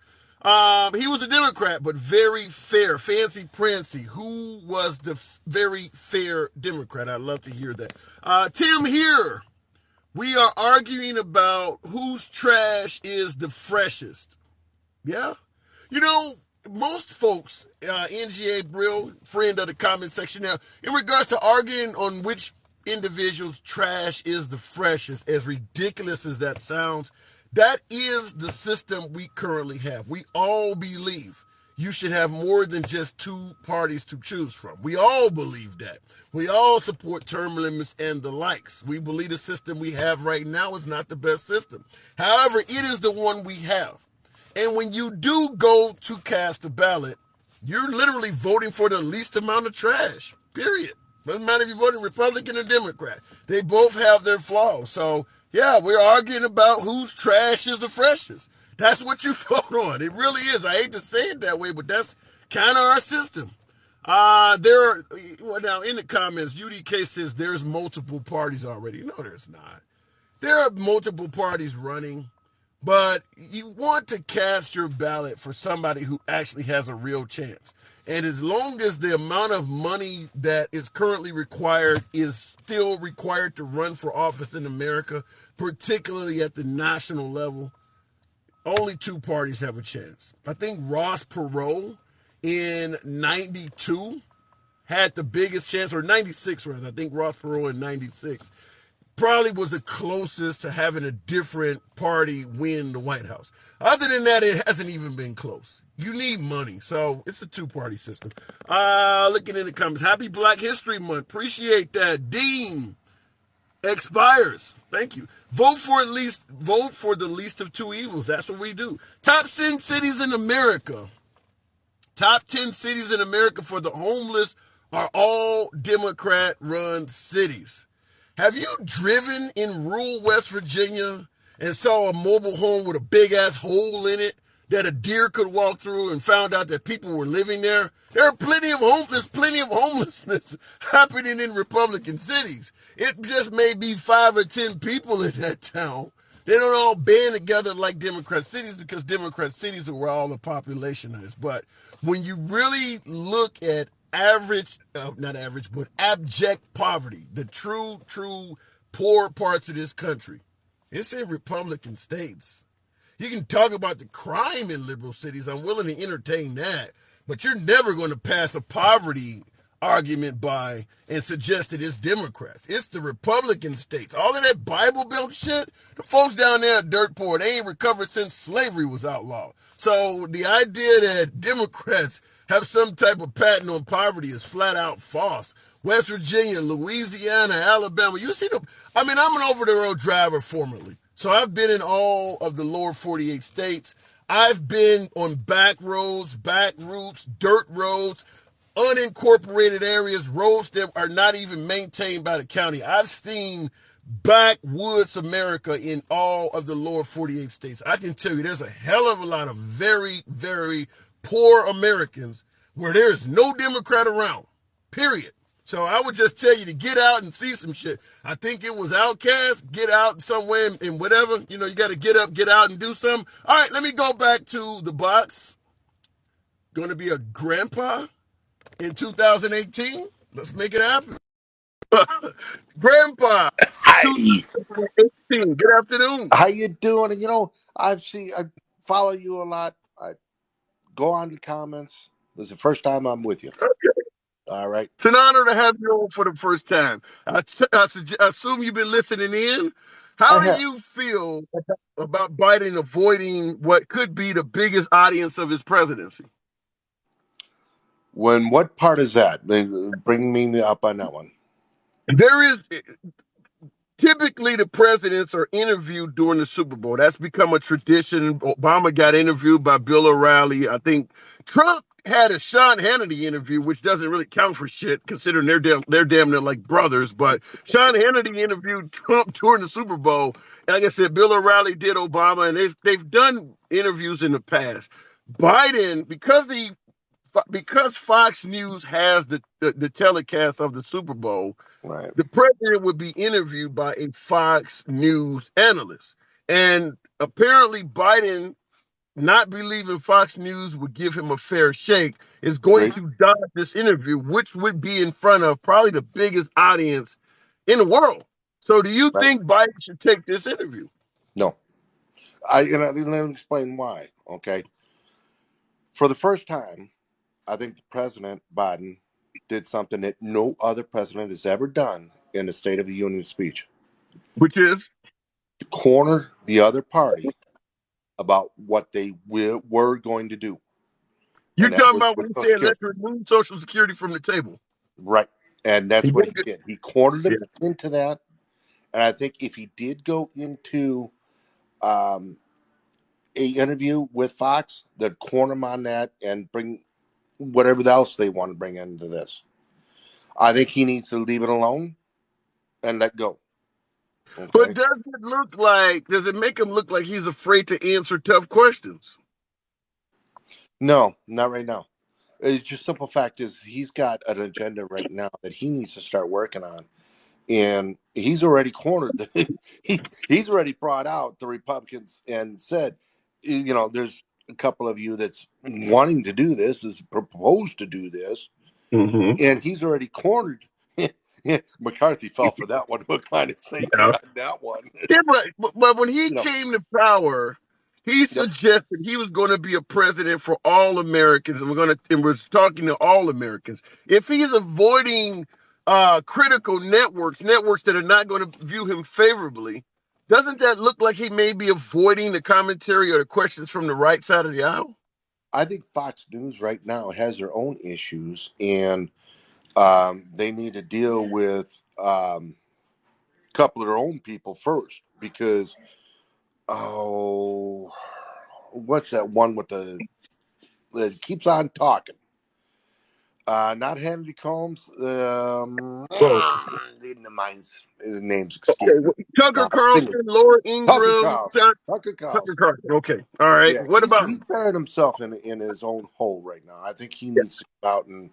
He was a Democrat, but very fair. Fancy Prancy. Who was the very fair Democrat? I'd love to hear that. Tim here. We are arguing about whose trash is the freshest. Yeah? You know, most folks, NGA Brill, friend of the comment section now, in regards to arguing on which individual's trash is the freshest, as ridiculous as that sounds, that is the system we currently have. We all believe you should have more than just two parties to choose from. We all believe that. We all support term limits and the likes. We believe the system we have right now is not the best system. However, it is the one we have. And when you do go to cast a ballot, you're literally voting for the least amount of trash, period. Doesn't matter if you're voting Republican or Democrat. They both have their flaws. So, yeah, we're arguing about whose trash is the freshest. That's what you vote on. It really is. I hate to say it that way, but that's kind of our system. Now, in the comments, UDK says there's multiple parties already. No, there's not. There are multiple parties running. But you want to cast your ballot for somebody who actually has a real chance. And as long as the amount of money that is currently required is still required to run for office in America, particularly at the national level, only two parties have a chance. I think Ross Perot in 92 had the biggest chance, or 96 rather. I think Ross Perot in 96 probably was the closest to having a different party win the White House. Other than that, it hasn't even been close. You need money, so it's a two-party system. Looking in the comments, happy Black History Month. Appreciate that. Dean expires. Thank you. Vote for the least of two evils. That's what we do. Top 10 cities in America. Top 10 cities in America for the homeless are all Democrat-run cities. Have you driven in rural West Virginia and saw a mobile home with a big-ass hole in it that a deer could walk through and found out that people were living there? There's plenty of homelessness happening in Republican cities. It just may be 5 or 10 people in that town. They don't all band together like Democrat cities because Democrat cities are where all the population is. But when you really look at abject poverty, the true poor parts of this country, it's in Republican states. You can talk about the crime in liberal cities. I'm willing to entertain that. But you're never going to pass a poverty argument by and suggest that it's Democrats. It's the Republican states. All of that Bible Belt shit, the folks down there are dirt poor. They ain't recovered since slavery was outlawed. So the idea that Democrats have some type of patent on poverty is flat out false. West Virginia, Louisiana, Alabama, you see them. I mean, I'm an over-the-road driver formerly. So I've been in all of the lower 48 states. I've been on back roads, back routes, dirt roads, unincorporated areas, roads that are not even maintained by the county. I've seen backwoods America in all of the lower 48 states. I can tell you there's a hell of a lot of very, very poor Americans where there's no Democrat around, period. So I would just tell you to get out and see some shit. I think it was Outcast, get out somewhere and whatever. You know, you got to get up, get out and do something. All right, let me go back to the box. Going to be a grandpa in 2018. Let's make it happen. Grandpa, Hi. 2018. Good afternoon. How you doing? And you know, I follow you a lot. I go on the comments. This is the first time I'm with you. Okay. All right. It's an honor to have you on for the first time. I assume you've been listening in. How do you feel about Biden avoiding what could be the biggest audience of his presidency? What part is that? Bring me up on that one. There is typically the presidents are interviewed during the Super Bowl. That's become a tradition. Obama got interviewed by Bill O'Reilly. I think Trump had a Sean Hannity interview, which doesn't really count for shit, considering they're damn near like brothers. But Sean Hannity interviewed Trump during the Super Bowl. And like I said, Bill O'Reilly did Obama, and they've done interviews in the past. Biden, because Fox News has the telecast of the Super Bowl, right, the president would be interviewed by a Fox News analyst. And apparently Biden, not believing Fox News would give him a fair shake, is going to dodge this interview, which would be in front of probably the biggest audience in the world. So do you think Biden should take this interview? No. Let me explain why, okay? For the first time, I think the President Biden did something that no other president has ever done in the State of the Union speech. Which is? To corner the other party about what they were going to do. You're talking about when he said, let's remove Social Security from the table. Right. And that's what he did. He cornered them into that. And I think if he did go into a interview with Fox, they'd corner him on that and bring whatever else they want to bring into this. I think he needs to leave it alone and let go. Okay? But does it make him look like he's afraid to answer tough questions? No, not right now. It's just simple fact is he's got an agenda right now that he needs to start working on. And he's already cornered. He's already brought out the Republicans and said, there's a couple of you that's wanting to do this, is proposed to do this. Mm-hmm. And he's already cornered. McCarthy fell for that one. What kind of thing on that one? Yeah, but when he came to power, he suggested he was going to be a president for all Americans, and was talking to all Americans. If he's avoiding critical networks that are not going to view him favorably, doesn't that look like he may be avoiding the commentary or the questions from the right side of the aisle? I think Fox News right now has their own issues, and they need to deal with a couple of their own people first, because what's that one with that keeps on talking? Not Henry Combs. His name's Tucker Carlson, Laura Ingraham, Tucker Carlson. Okay, all right. Yeah, what about he's buried himself in his own hole right now. I think he needs to come out and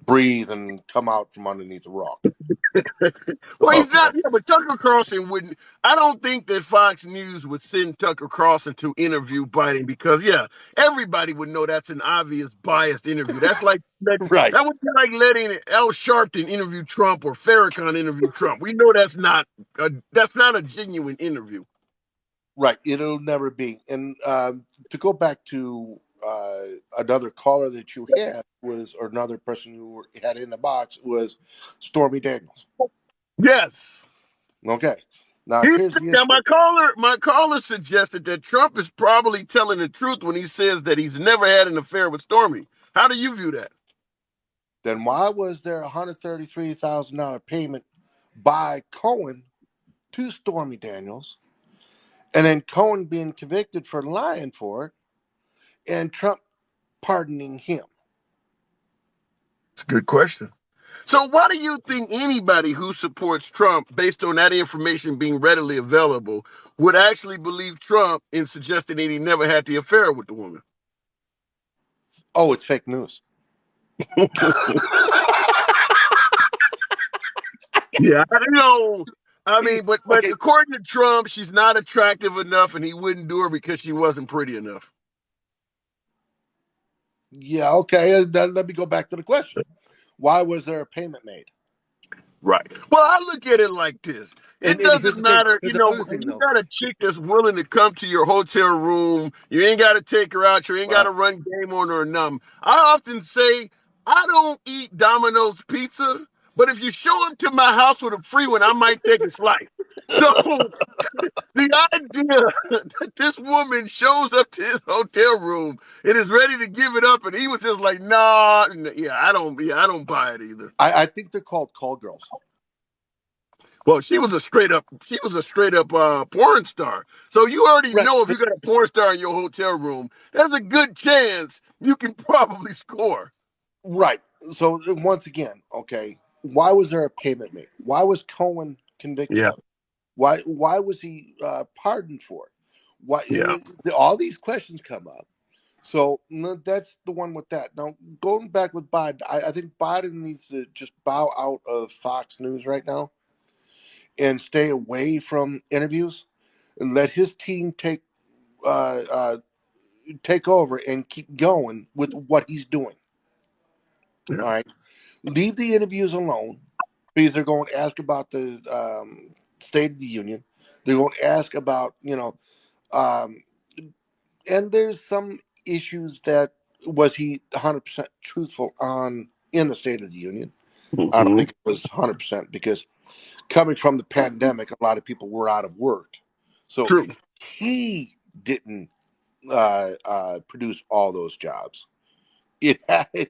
breathe and come out from underneath the rock. Well, he's not. Yeah, but Tucker Carlson wouldn't. I don't think that Fox News would send Tucker Carlson to interview Biden because, everybody would know that's an obvious biased interview. That's like that would be like letting Al Sharpton interview Trump or Farrakhan interview Trump. We know that's not a genuine interview. Right. It'll never be. And to go back to another caller that you had or another person you had in the box was Stormy Daniels. Yes. Okay. Now, my caller suggested that Trump is probably telling the truth when he says that he's never had an affair with Stormy. How do you view that? Then why was there a $133,000 payment by Cohen to Stormy Daniels, and then Cohen being convicted for lying for it, and Trump pardoning him? It's a good question. So why do you think anybody who supports Trump, based on that information being readily available, would actually believe Trump in suggesting that he never had the affair with the woman? Oh, it's fake news. Yeah, I know. I mean, but according to Trump, she's not attractive enough, and he wouldn't do her because she wasn't pretty enough. Yeah, okay. Then let me go back to the question. Why was there a payment made? Right. Well, I look at it like this. It doesn't matter. When you got a chick that's willing to come to your hotel room, you ain't got to take her out. You ain't got to run game on her or nothing. I often say I don't eat Domino's pizza, but if you show up to my house with a free one, I might take a slice. So the idea that this woman shows up to his hotel room and is ready to give it up, and he was just like, "Nah, I don't buy it either." I think they're called call girls. Well, she was a straight up porn star. So you already Right. know if you got a porn star in your hotel room, there's a good chance you can probably score. Right. So once again, okay, why was there a payment made? Why was Cohen convicted Yeah, of it? Why was he pardoned for it? Why yeah, all these questions come up. So that's the one with that. Now going back with Biden, I think Biden needs to just bow out of Fox News right now and stay away from interviews and let his team take over and keep going with what he's doing. yeah. All right, leave the interviews alone because they're going to ask about the State of the Union. They're going to ask about um, and there's some issues that was he 100% truthful on in the State of the Union. I don't think it was 100% because coming from the pandemic, a lot of people were out of work, so True. he didn't produce all those jobs. The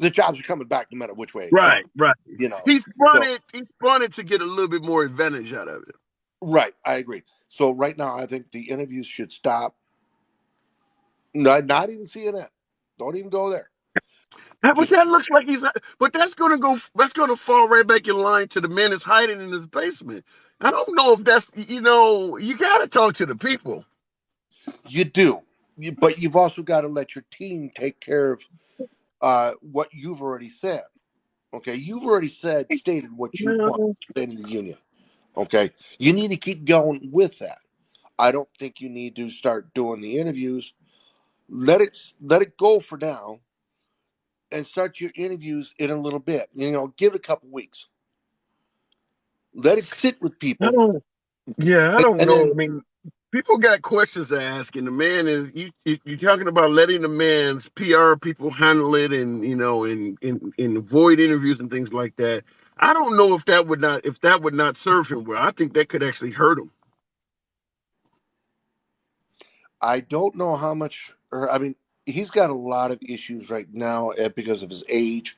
jobs are coming back no matter which way it comes. Right. He spun it to get a little bit more advantage out of it. Right, I agree. So right now, I think the interviews should stop. Not even CNN. Don't even go there. But that looks like but that's gonna fall right back in line to the man that's hiding in his basement. I don't know if that's, you gotta talk to the people. You do, but you've also got to let your team take care of what you've already said. Okay, you've already stated what you want in the union. Okay, you need to keep going with that. I don't think you need to start doing the interviews. Let it go for now, and start your interviews in a little bit. Give it a couple weeks. Let it sit with people. I don't and know. then, I mean, people got questions to ask, and the man is you're talking about letting the man's PR people handle it, and and avoid interviews and things like that. I don't know if that would not serve him well. I think that could actually hurt him. I don't know how much. I mean, he's got a lot of issues right now because of his age,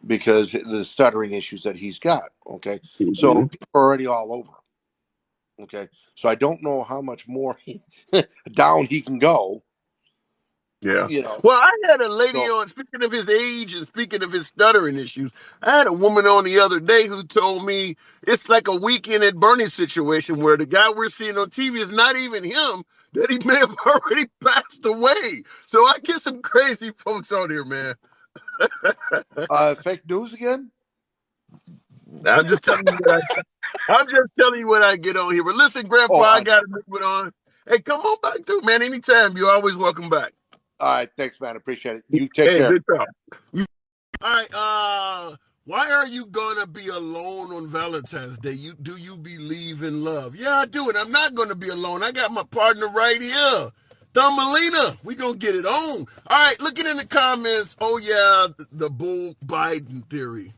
because the stuttering issues that he's got. Okay, so people are already all over. Okay, so I don't know how much more down he can go. Yeah. Well, I had a lady on, speaking of his age and speaking of his stuttering issues, I had a woman on the other day who told me it's like a Weekend at Bernie's situation where the guy we're seeing on TV is not even him, that he may have already passed away. So I get some crazy folks on here, man. Fake news again? I'm just telling you what I get on here. But listen, Grandpa, I got to move it on. Hey, come on back too, man. Anytime. You're always welcome back. All right, thanks, man. Appreciate it. You take care. Good talk. All right, why are you gonna be alone on Valentine's Day? Do you believe in love? Yeah, I do, and I'm not gonna be alone. I got my partner right here. Thumbelina, we gonna get it on. All right, looking in the comments. Oh yeah, the Bull Biden theory.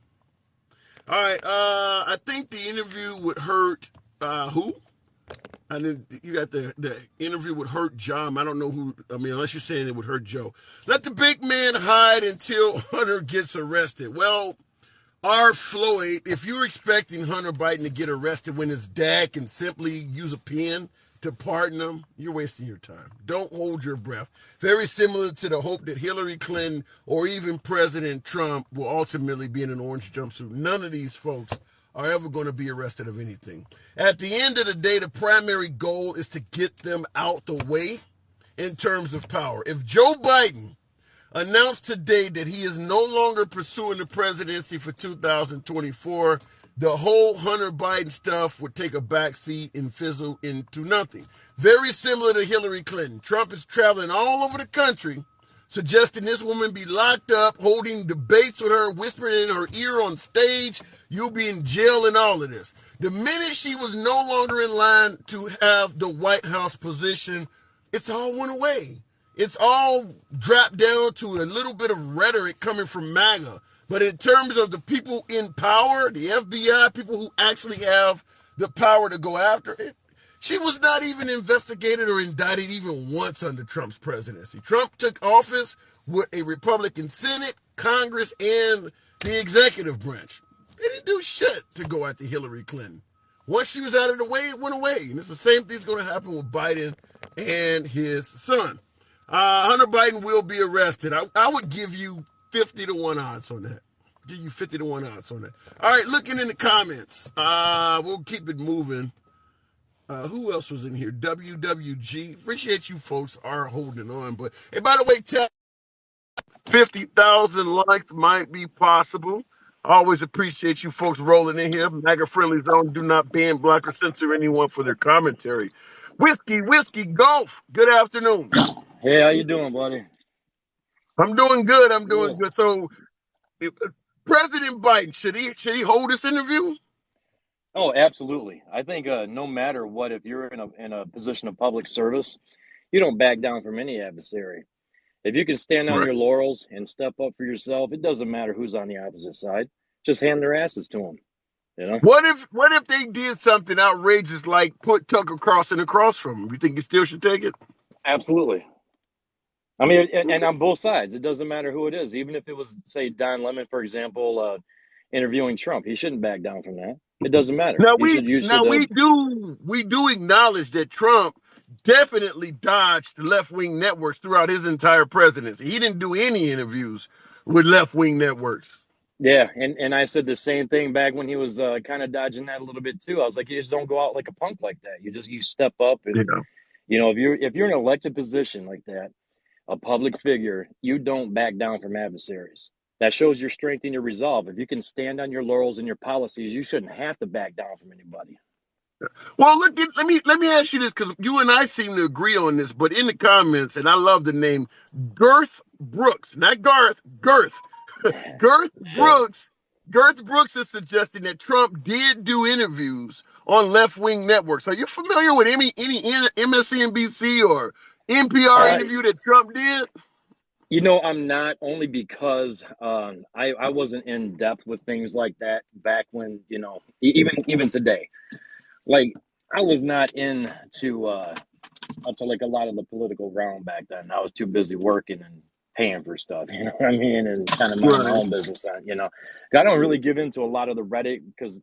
All right, I think the interview would hurt who? And then you got the interview would hurt John. I don't know who. I mean, unless you're saying it would hurt Joe. Let the big man hide until Hunter gets arrested. Well, R. Floyd, if you're expecting Hunter Biden to get arrested when his dad can simply use a pen to pardon him, you're wasting your time. Don't hold your breath. Very similar to the hope that Hillary Clinton or even President Trump will ultimately be in an orange jumpsuit. None of these folks are ever going to be arrested of anything. At the end of the day, the primary goal is to get them out the way in terms of power. If Joe Biden announced today that he is no longer pursuing the presidency for 2024, the whole Hunter Biden stuff would take a backseat and fizzle into nothing. Very similar to Hillary Clinton. Trump is traveling all over the country suggesting this woman be locked up, holding debates with her, whispering in her ear on stage, you'll be in jail and all of this. The minute she was no longer in line to have the White House position, it's all went away. It's all dropped down to a little bit of rhetoric coming from MAGA. But in terms of the people in power, the FBI, people who actually have the power to go after it, she was not even investigated or indicted even once under Trump's presidency. Trump took office with a Republican Senate, Congress, and the executive branch. They didn't do shit to go after Hillary Clinton. Once she was out of the way, it went away. And it's the same thing's going to happen with Biden and his son. Hunter Biden will be arrested. I would give you 50 to 1 odds on that. Give you 50 to 1 odds on that. All right, looking in the comments. We'll keep it moving. Who else was in here? WWG. Appreciate you folks are holding on. But hey, by the way, 50,000 likes might be possible. I always appreciate you folks rolling in here. MAGA Friendly Zone. Do not ban, block, or censor anyone for their commentary. Whiskey, Golf. Good afternoon. Hey, how you doing, buddy? I'm doing good. I'm doing good. So, President Biden, should he hold this interview? Oh, absolutely. I think no matter what, if you're in a position of public service, you don't back down from any adversary. If you can stand on your laurels and step up for yourself, it doesn't matter who's on the opposite side. Just hand their asses to them. You know. What if they did something outrageous like put Tucker Carlson across from him? You think you still should take it? Absolutely. I mean, and on both sides, it doesn't matter who it is. Even if it was, say, Don Lemon, for example, interviewing Trump, he shouldn't back down from that. It doesn't matter. Now we do acknowledge that Trump definitely dodged left-wing networks throughout his entire presidency. He didn't do any interviews with left-wing networks. Yeah, and I said the same thing back when he was kind of dodging that a little bit too. I was like, you just don't go out like a punk like that. You step up, and you know, if you're in an elected position like that, a public figure, you don't back down from adversaries. That shows your strength and your resolve. If you can stand on your laurels and your policies, you shouldn't have to back down from anybody. Well, look, let me ask you this, because you and I seem to agree on this, but in the comments, and I love the name Girth Brooks, not Garth, Girth. Girth Brooks is suggesting that Trump did do interviews on left-wing networks. Are you familiar with any MSNBC or NPR interview that Trump did? You know, I'm not, only because I wasn't in depth with things like that back when, you know, even today. Like, I was not into up to like a lot of the political realm back then. I was too busy working and paying for stuff, you know what I mean, and kind of mind my own business on, you know. I don't really give into a lot of the Reddit because,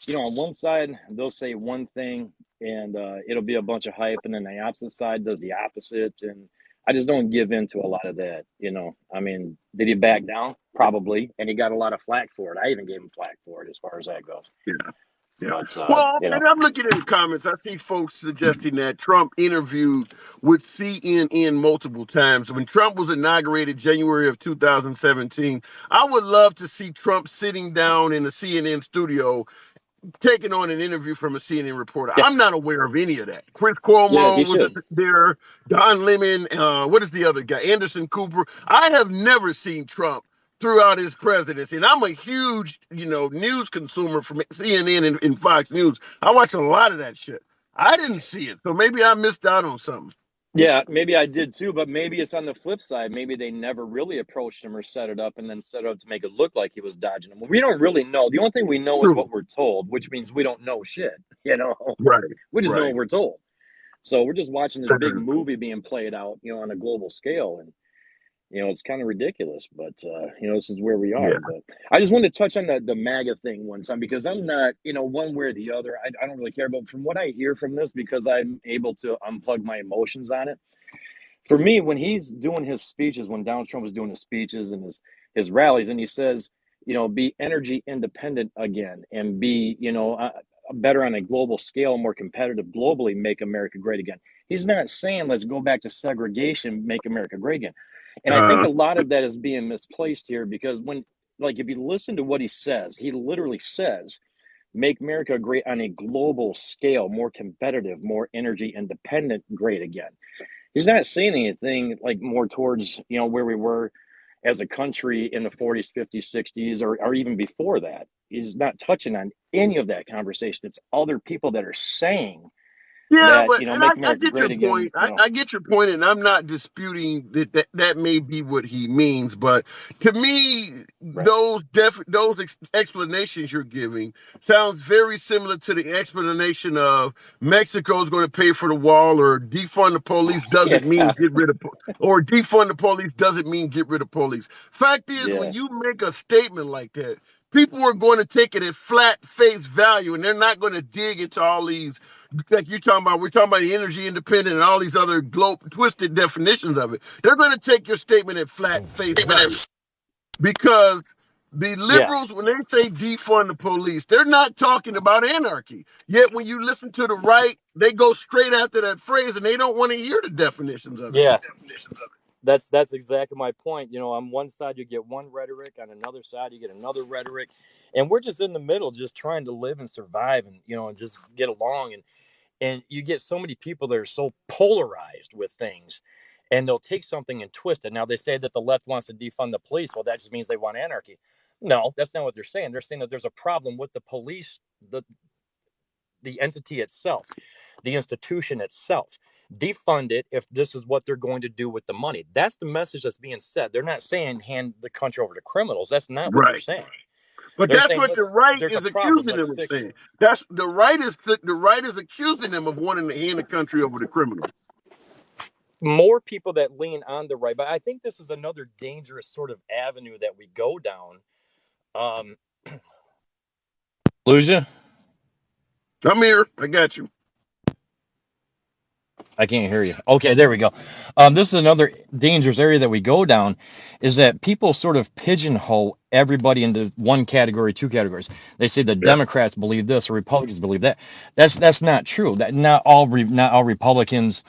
you know, on one side they'll say one thing and it'll be a bunch of hype, and then the opposite side does the opposite, and I just don't give into a lot of that, you know. I mean, did he back down? Probably, and he got a lot of flack for it. I even gave him flack for it as far as that goes. Yeah. But, well, you know. and I'm looking in the comments. I see folks suggesting that Trump interviewed with CNN multiple times. When Trump was inaugurated January of 2017, I would love to see Trump sitting down in a CNN studio taking on an interview from a CNN reporter. Yeah. I'm not aware of any of that. Chris Cuomo was there, Don Lemon, what is the other guy? Anderson Cooper. I have never seen Trump throughout his presidency, and I'm a huge, you know, news consumer from CNN and Fox News. I watch a lot of that shit. I didn't see it, so maybe I missed out on something. Yeah, maybe I did too, but maybe it's on the flip side. Maybe they never really approached him or set it up and then set it up to make it look like he was dodging them. We don't really know. The only thing we know is what we're told, which means we don't know shit, you know? Right. We just know what we're told. So we're just watching this big movie being played out, you know, on a global scale. And, you know, it's kind of ridiculous, but, you know, this is where we are. Yeah. But I just wanted to touch on the MAGA thing one time, because I'm not, you know, one way or the other. I don't really care. But from what I hear from this, because I'm able to unplug my emotions on it, for me, when he's doing his speeches, when Donald Trump was doing his speeches and his rallies, and he says, you know, be energy independent again and be, you know, better on a global scale, more competitive globally, make America great again. He's not saying let's go back to segregation, make America great again. And I think a lot of that is being misplaced here, because when, like, if you listen to what he says, he literally says, make America great on a global scale, more competitive, more energy independent, great again. He's not saying anything like more towards, you know, where we were as a country in the 40s, 50s, 60s, or even before that. He's not touching on any of that conversation. It's other people that are saying Yeah, that, but you know, and make I America get your great again. point. I get your point, and I'm not disputing that may be what he means. But to me, Right. those explanations you're giving sounds very similar to the explanation of Mexico's going to pay for the wall, or defund the police Yeah. doesn't mean get rid of, or defund the police doesn't mean get rid of police. Fact is, Yeah. when you make a statement like that, people are going to take it at flat face value, and they're not going to dig into all these, like you're talking about. We're talking about the energy independent and all these other twisted definitions of it. They're going to take your statement at flat face value, because the Yeah. liberals, when they say defund the police, they're not talking about anarchy. Yet when you listen to the right, they go straight after that phrase, and they don't want to hear the definitions of it. Yeah. That's exactly my point. You know, on one side you get one rhetoric, on another side you get another rhetoric, and we're just in the middle, just trying to live and survive, and you know, and just get along. And you get so many people that are so polarized with things, and they'll take something and twist it. Now they say that the left wants to defund the police. Well, that just means they want anarchy. No, that's not what they're saying. They're saying that there's a problem with the police, the entity itself, the institution itself. Defund it if this is what they're going to do with the money. That's the message that's being said. They're not saying hand the country over to criminals. That's not what they're Right. saying. But They're that's saying, what the right there's is a problem, accusing let's them of fix it. saying. That's the right is accusing them of wanting to hand the country over to criminals. More people that lean on the right, but I think this is another dangerous sort of avenue that we go down. Lose you? I'm here. I got you. I can't hear you. Okay, there we go. This is another dangerous area that we go down, is that people sort of pigeonhole everybody into one category, two categories. They say the Yeah. Democrats believe this or Republicans believe that. That's not true. That not all Republicans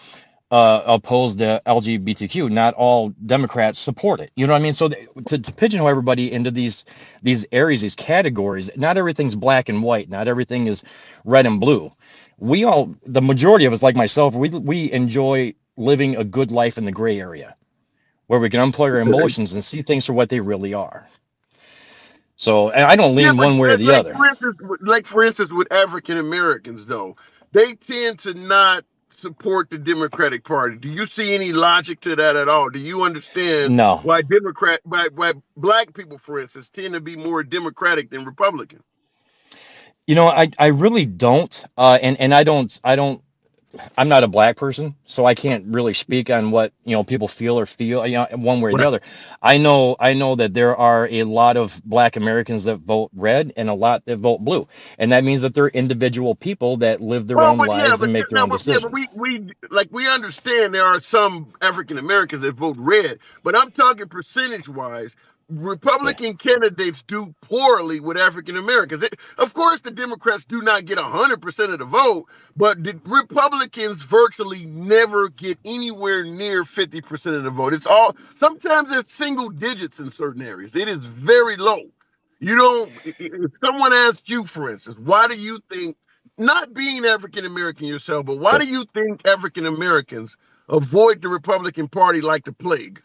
oppose the LGBTQ. Not all Democrats support it. You know what I mean? So to pigeonhole everybody into these areas, these categories, not everything's black and white. Not everything is red and blue. The majority of us, like myself, we enjoy living a good life in the gray area, where we can unplug our emotions and see things for what they really are. So, and I don't Yeah, lean but one way or the other. for instance, with African Americans, though, they tend to not support the Democratic Party. Do you see any logic to that at all? Do you understand No, why why black people, for instance, tend to be more Democratic than Republican? I really don't. And I'm not a black person, so I can't really speak on what, people feel one way or the Right. other. I know that there are a lot of black Americans that vote red and a lot that vote blue. And that means that they're individual people that live their Well, own but yeah, lives and make their own but decisions. we understand there are some African Americans that vote red, but I'm talking percentage wise. Yeah. Republican candidates do poorly with African Americans. Of course, the Democrats do not get 100% of the vote, but the Republicans virtually never get anywhere near 50% of the vote. Sometimes it's single digits in certain areas. It is very low. You don't, if someone asks you, for instance, why do you think, not being African American yourself, but why Sure. do you think African Americans avoid the Republican Party like the plague?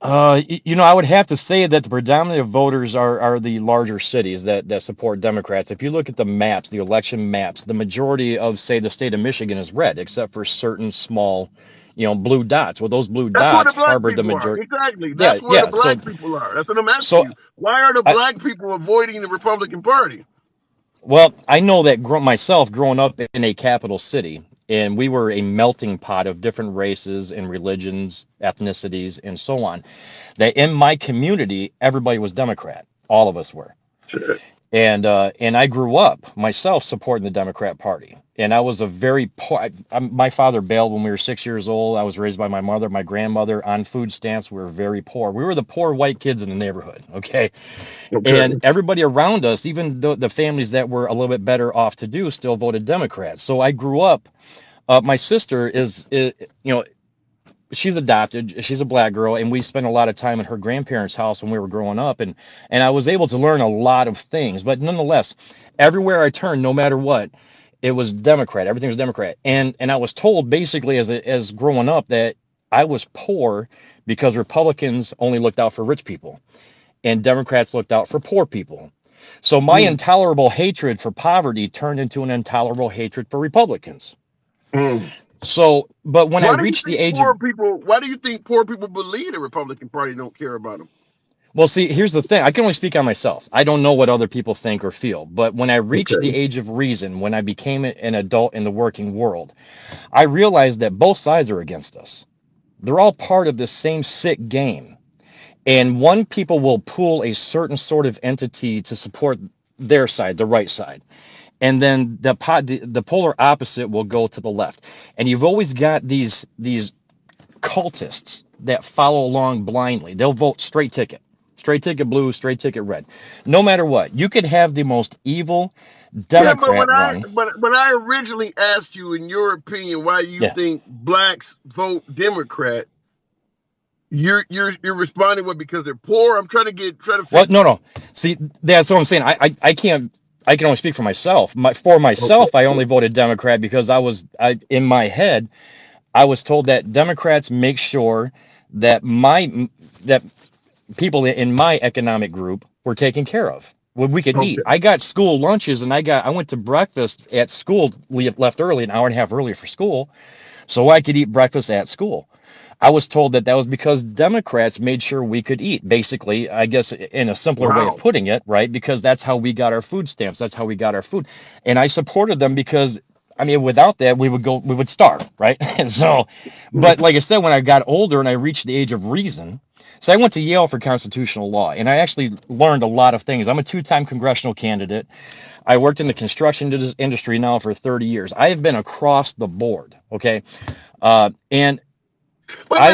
I would have to say that the predominant of voters are the larger cities that support Democrats. If you look at the maps, the election maps, the majority of, say, the state of Michigan is red, except for certain small, blue dots. Well, those blue That's where the dots black harbor the people are. majority. Exactly. Yeah, That's where the yeah. So, black people are. That's what I'm asking so you. Why are the I, black people avoiding the Republican Party? Well, I know that myself growing up in a capital city, and we were a melting pot of different races and religions, ethnicities, and so on. That in my community, everybody was Democrat. All of us were. Sure. And I grew up myself supporting the Democrat Party. And I was a very poor. My father bailed when we were 6 years old. I was raised by my mother, my grandmother on food stamps. We were very poor. We were the poor white kids in the neighborhood. Okay. And Okay. everybody around us, even the families that were a little bit better off to do, still voted Democrat. So I grew up. My sister is she's adopted. She's a black girl, and we spent a lot of time at her grandparents' house when we were growing up, and I was able to learn a lot of things. But nonetheless, everywhere I turned, no matter what, it was Democrat. Everything was Democrat, and I was told basically as growing up that I was poor because Republicans only looked out for rich people and Democrats looked out for poor people. So my intolerable hatred for poverty turned into an intolerable hatred for Republicans. So, but when I reached the age of, why do you think poor people believe the Republican Party don't care about them? well, see, here's the thing. I can only speak on myself. I don't know what other people think or feel. But when I reached the age of reason, when I became an adult in the working world, I realized that both sides are against us. They're all part of this same sick game. And one people will pull a certain sort of entity to support their side, the right side. And then the polar opposite will go to the left. And you've always got these cultists that follow along blindly. They'll vote straight ticket blue, straight ticket red. No matter what, you could have the most evil Democrat run. But I originally asked you, in your opinion, why you think blacks vote Democrat. You're responding with because they're poor. I'm trying to What? No. See, that's what I'm saying. I can't. I can only speak for myself. For myself, I only voted Democrat because in my head, I was told that Democrats make sure that that people in my economic group were taken care of. When we could eat. I got school lunches and I went to breakfast at school, left early, an hour and a half earlier for school, so I could eat breakfast at school. I was told that was because Democrats made sure we could eat. Basically, I guess in a simpler way of putting it, right? Because that's how we got our food stamps. That's how we got our food. And I supported them because, I mean, without that, we would starve, right? And so, but like I said, when I got older and I reached the age of reason, so I went to Yale for constitutional law, and I actually learned a lot of things. I'm a 2-time congressional candidate. I worked in the construction industry now for 30 years. I have been across the board, okay? And you've been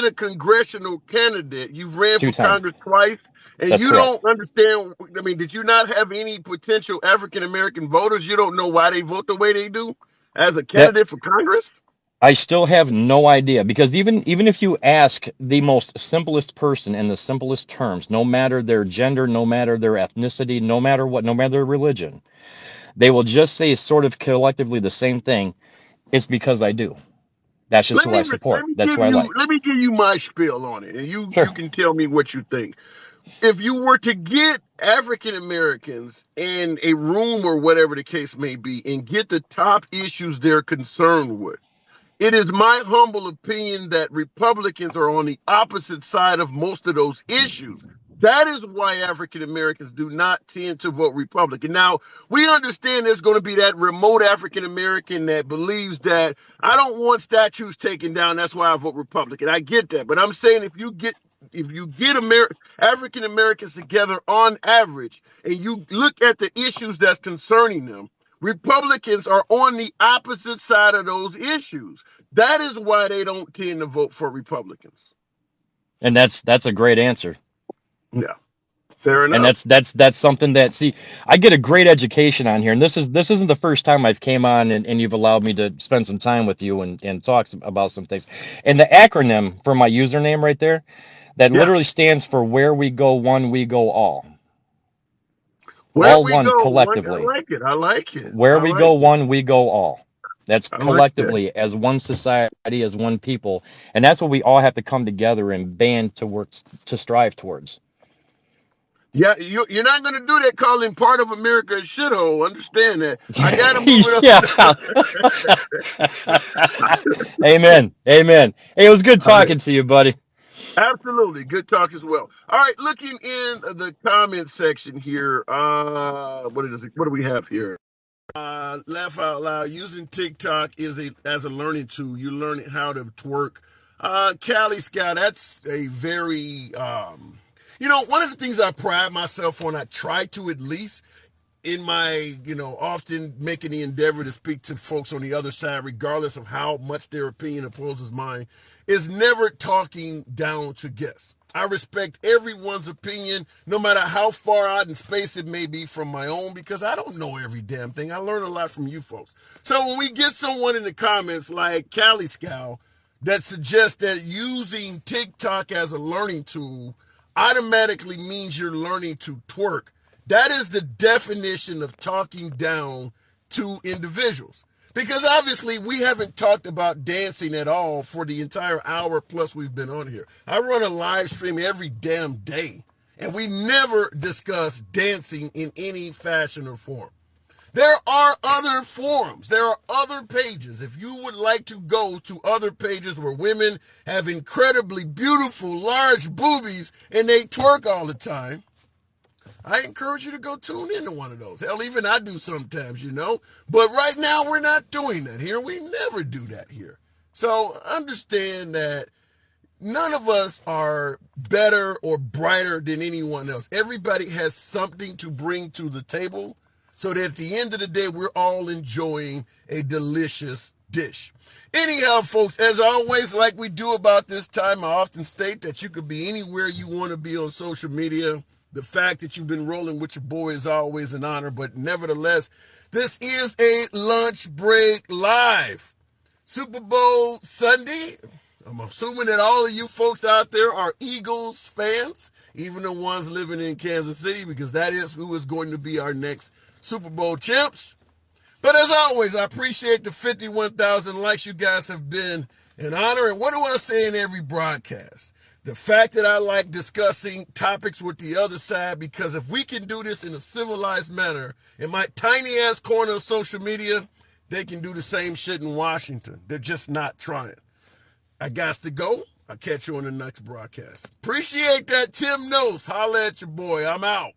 a congressional candidate. You've ran for Congress twice, and you don't understand. I mean, did you not have any potential African American voters? You don't know why they vote the way they do as a candidate for Congress? I still have no idea, because even if you ask the most simplest person in the simplest terms, no matter their gender, no matter their ethnicity, no matter what, no matter their religion, they will just say sort of collectively the same thing. It's because I do. That's just who I support. That's who I like. Let me give you my spiel on it, and you can tell me what you think. If you were to get African Americans in a room or whatever the case may be and get the top issues they're concerned with, it is my humble opinion that Republicans are on the opposite side of most of those issues. That is why African Americans do not tend to vote Republican. Now, we understand there's going to be that remote African American that believes that I don't want statues taken down, that's why I vote Republican. I get that. But I'm saying if you get African Americans together on average and you look at the issues that's concerning them, Republicans are on the opposite side of those issues. That is why they don't tend to vote for Republicans. And that's a great answer. Yeah, fair enough. And that's something that, see, I get a great education on here, and this isn't the first time I've came on and you've allowed me to spend some time with you and talk about some things. And the acronym for my username right there, that literally stands for where we go one, we go all. All one collectively. I like it. Where we go one, we go all. That's collectively, as one society, as one people. And that's what we all have to come together and band to work to strive towards. Yeah, you're not going to do that calling part of America a shithole. Understand that. I got to move it up. Amen. Hey, it was good talking to you, buddy. Absolutely. Good talk as well. All right, looking in the comment section here. What do we have here? Laugh out loud. Using TikTok as a learning tool. You're learning how to twerk. Cali Scout, that's a very one of the things I pride myself on, I try to at least in my, often making the endeavor to speak to folks on the other side, regardless of how much their opinion opposes mine, is never talking down to guests. I respect everyone's opinion, no matter how far out in space it may be from my own, because I don't know every damn thing. I learn a lot from you folks. So when we get someone in the comments like Cali Scow that suggests that using TikTok as a learning tool automatically means you're learning to twerk, that is the definition of talking down to individuals. Because obviously we haven't talked about dancing at all for the entire hour plus we've been on here. I run a live stream every damn day. And we never discuss dancing in any fashion or form. There are other forums. There are other pages. If you would like to go to other pages where women have incredibly beautiful, large boobies and they twerk all the time, I encourage you to go tune into one of those. Hell, even I do sometimes, But right now, we're not doing that here. We never do that here. So understand that none of us are better or brighter than anyone else. Everybody has something to bring to the table, so that at the end of the day, we're all enjoying a delicious dish. Anyhow, folks, as always, like we do about this time, I often state that you could be anywhere you want to be on social media. The fact that you've been rolling with your boy is always an honor, but nevertheless, this is a lunch break live. Super Bowl Sunday. I'm assuming that all of you folks out there are Eagles fans, even the ones living in Kansas City, because that is who is going to be our next Super Bowl champs. But as always, I appreciate the 51,000 likes. You guys have been an honor. And what do I say in every broadcast? The fact that I like discussing topics with the other side, because if we can do this in a civilized manner in my tiny ass corner of social media, they can do the same shit in Washington. They're just not trying. I got to go. I'll catch you on the next broadcast. Appreciate that, Tim Nose. Holla at your boy. I'm out.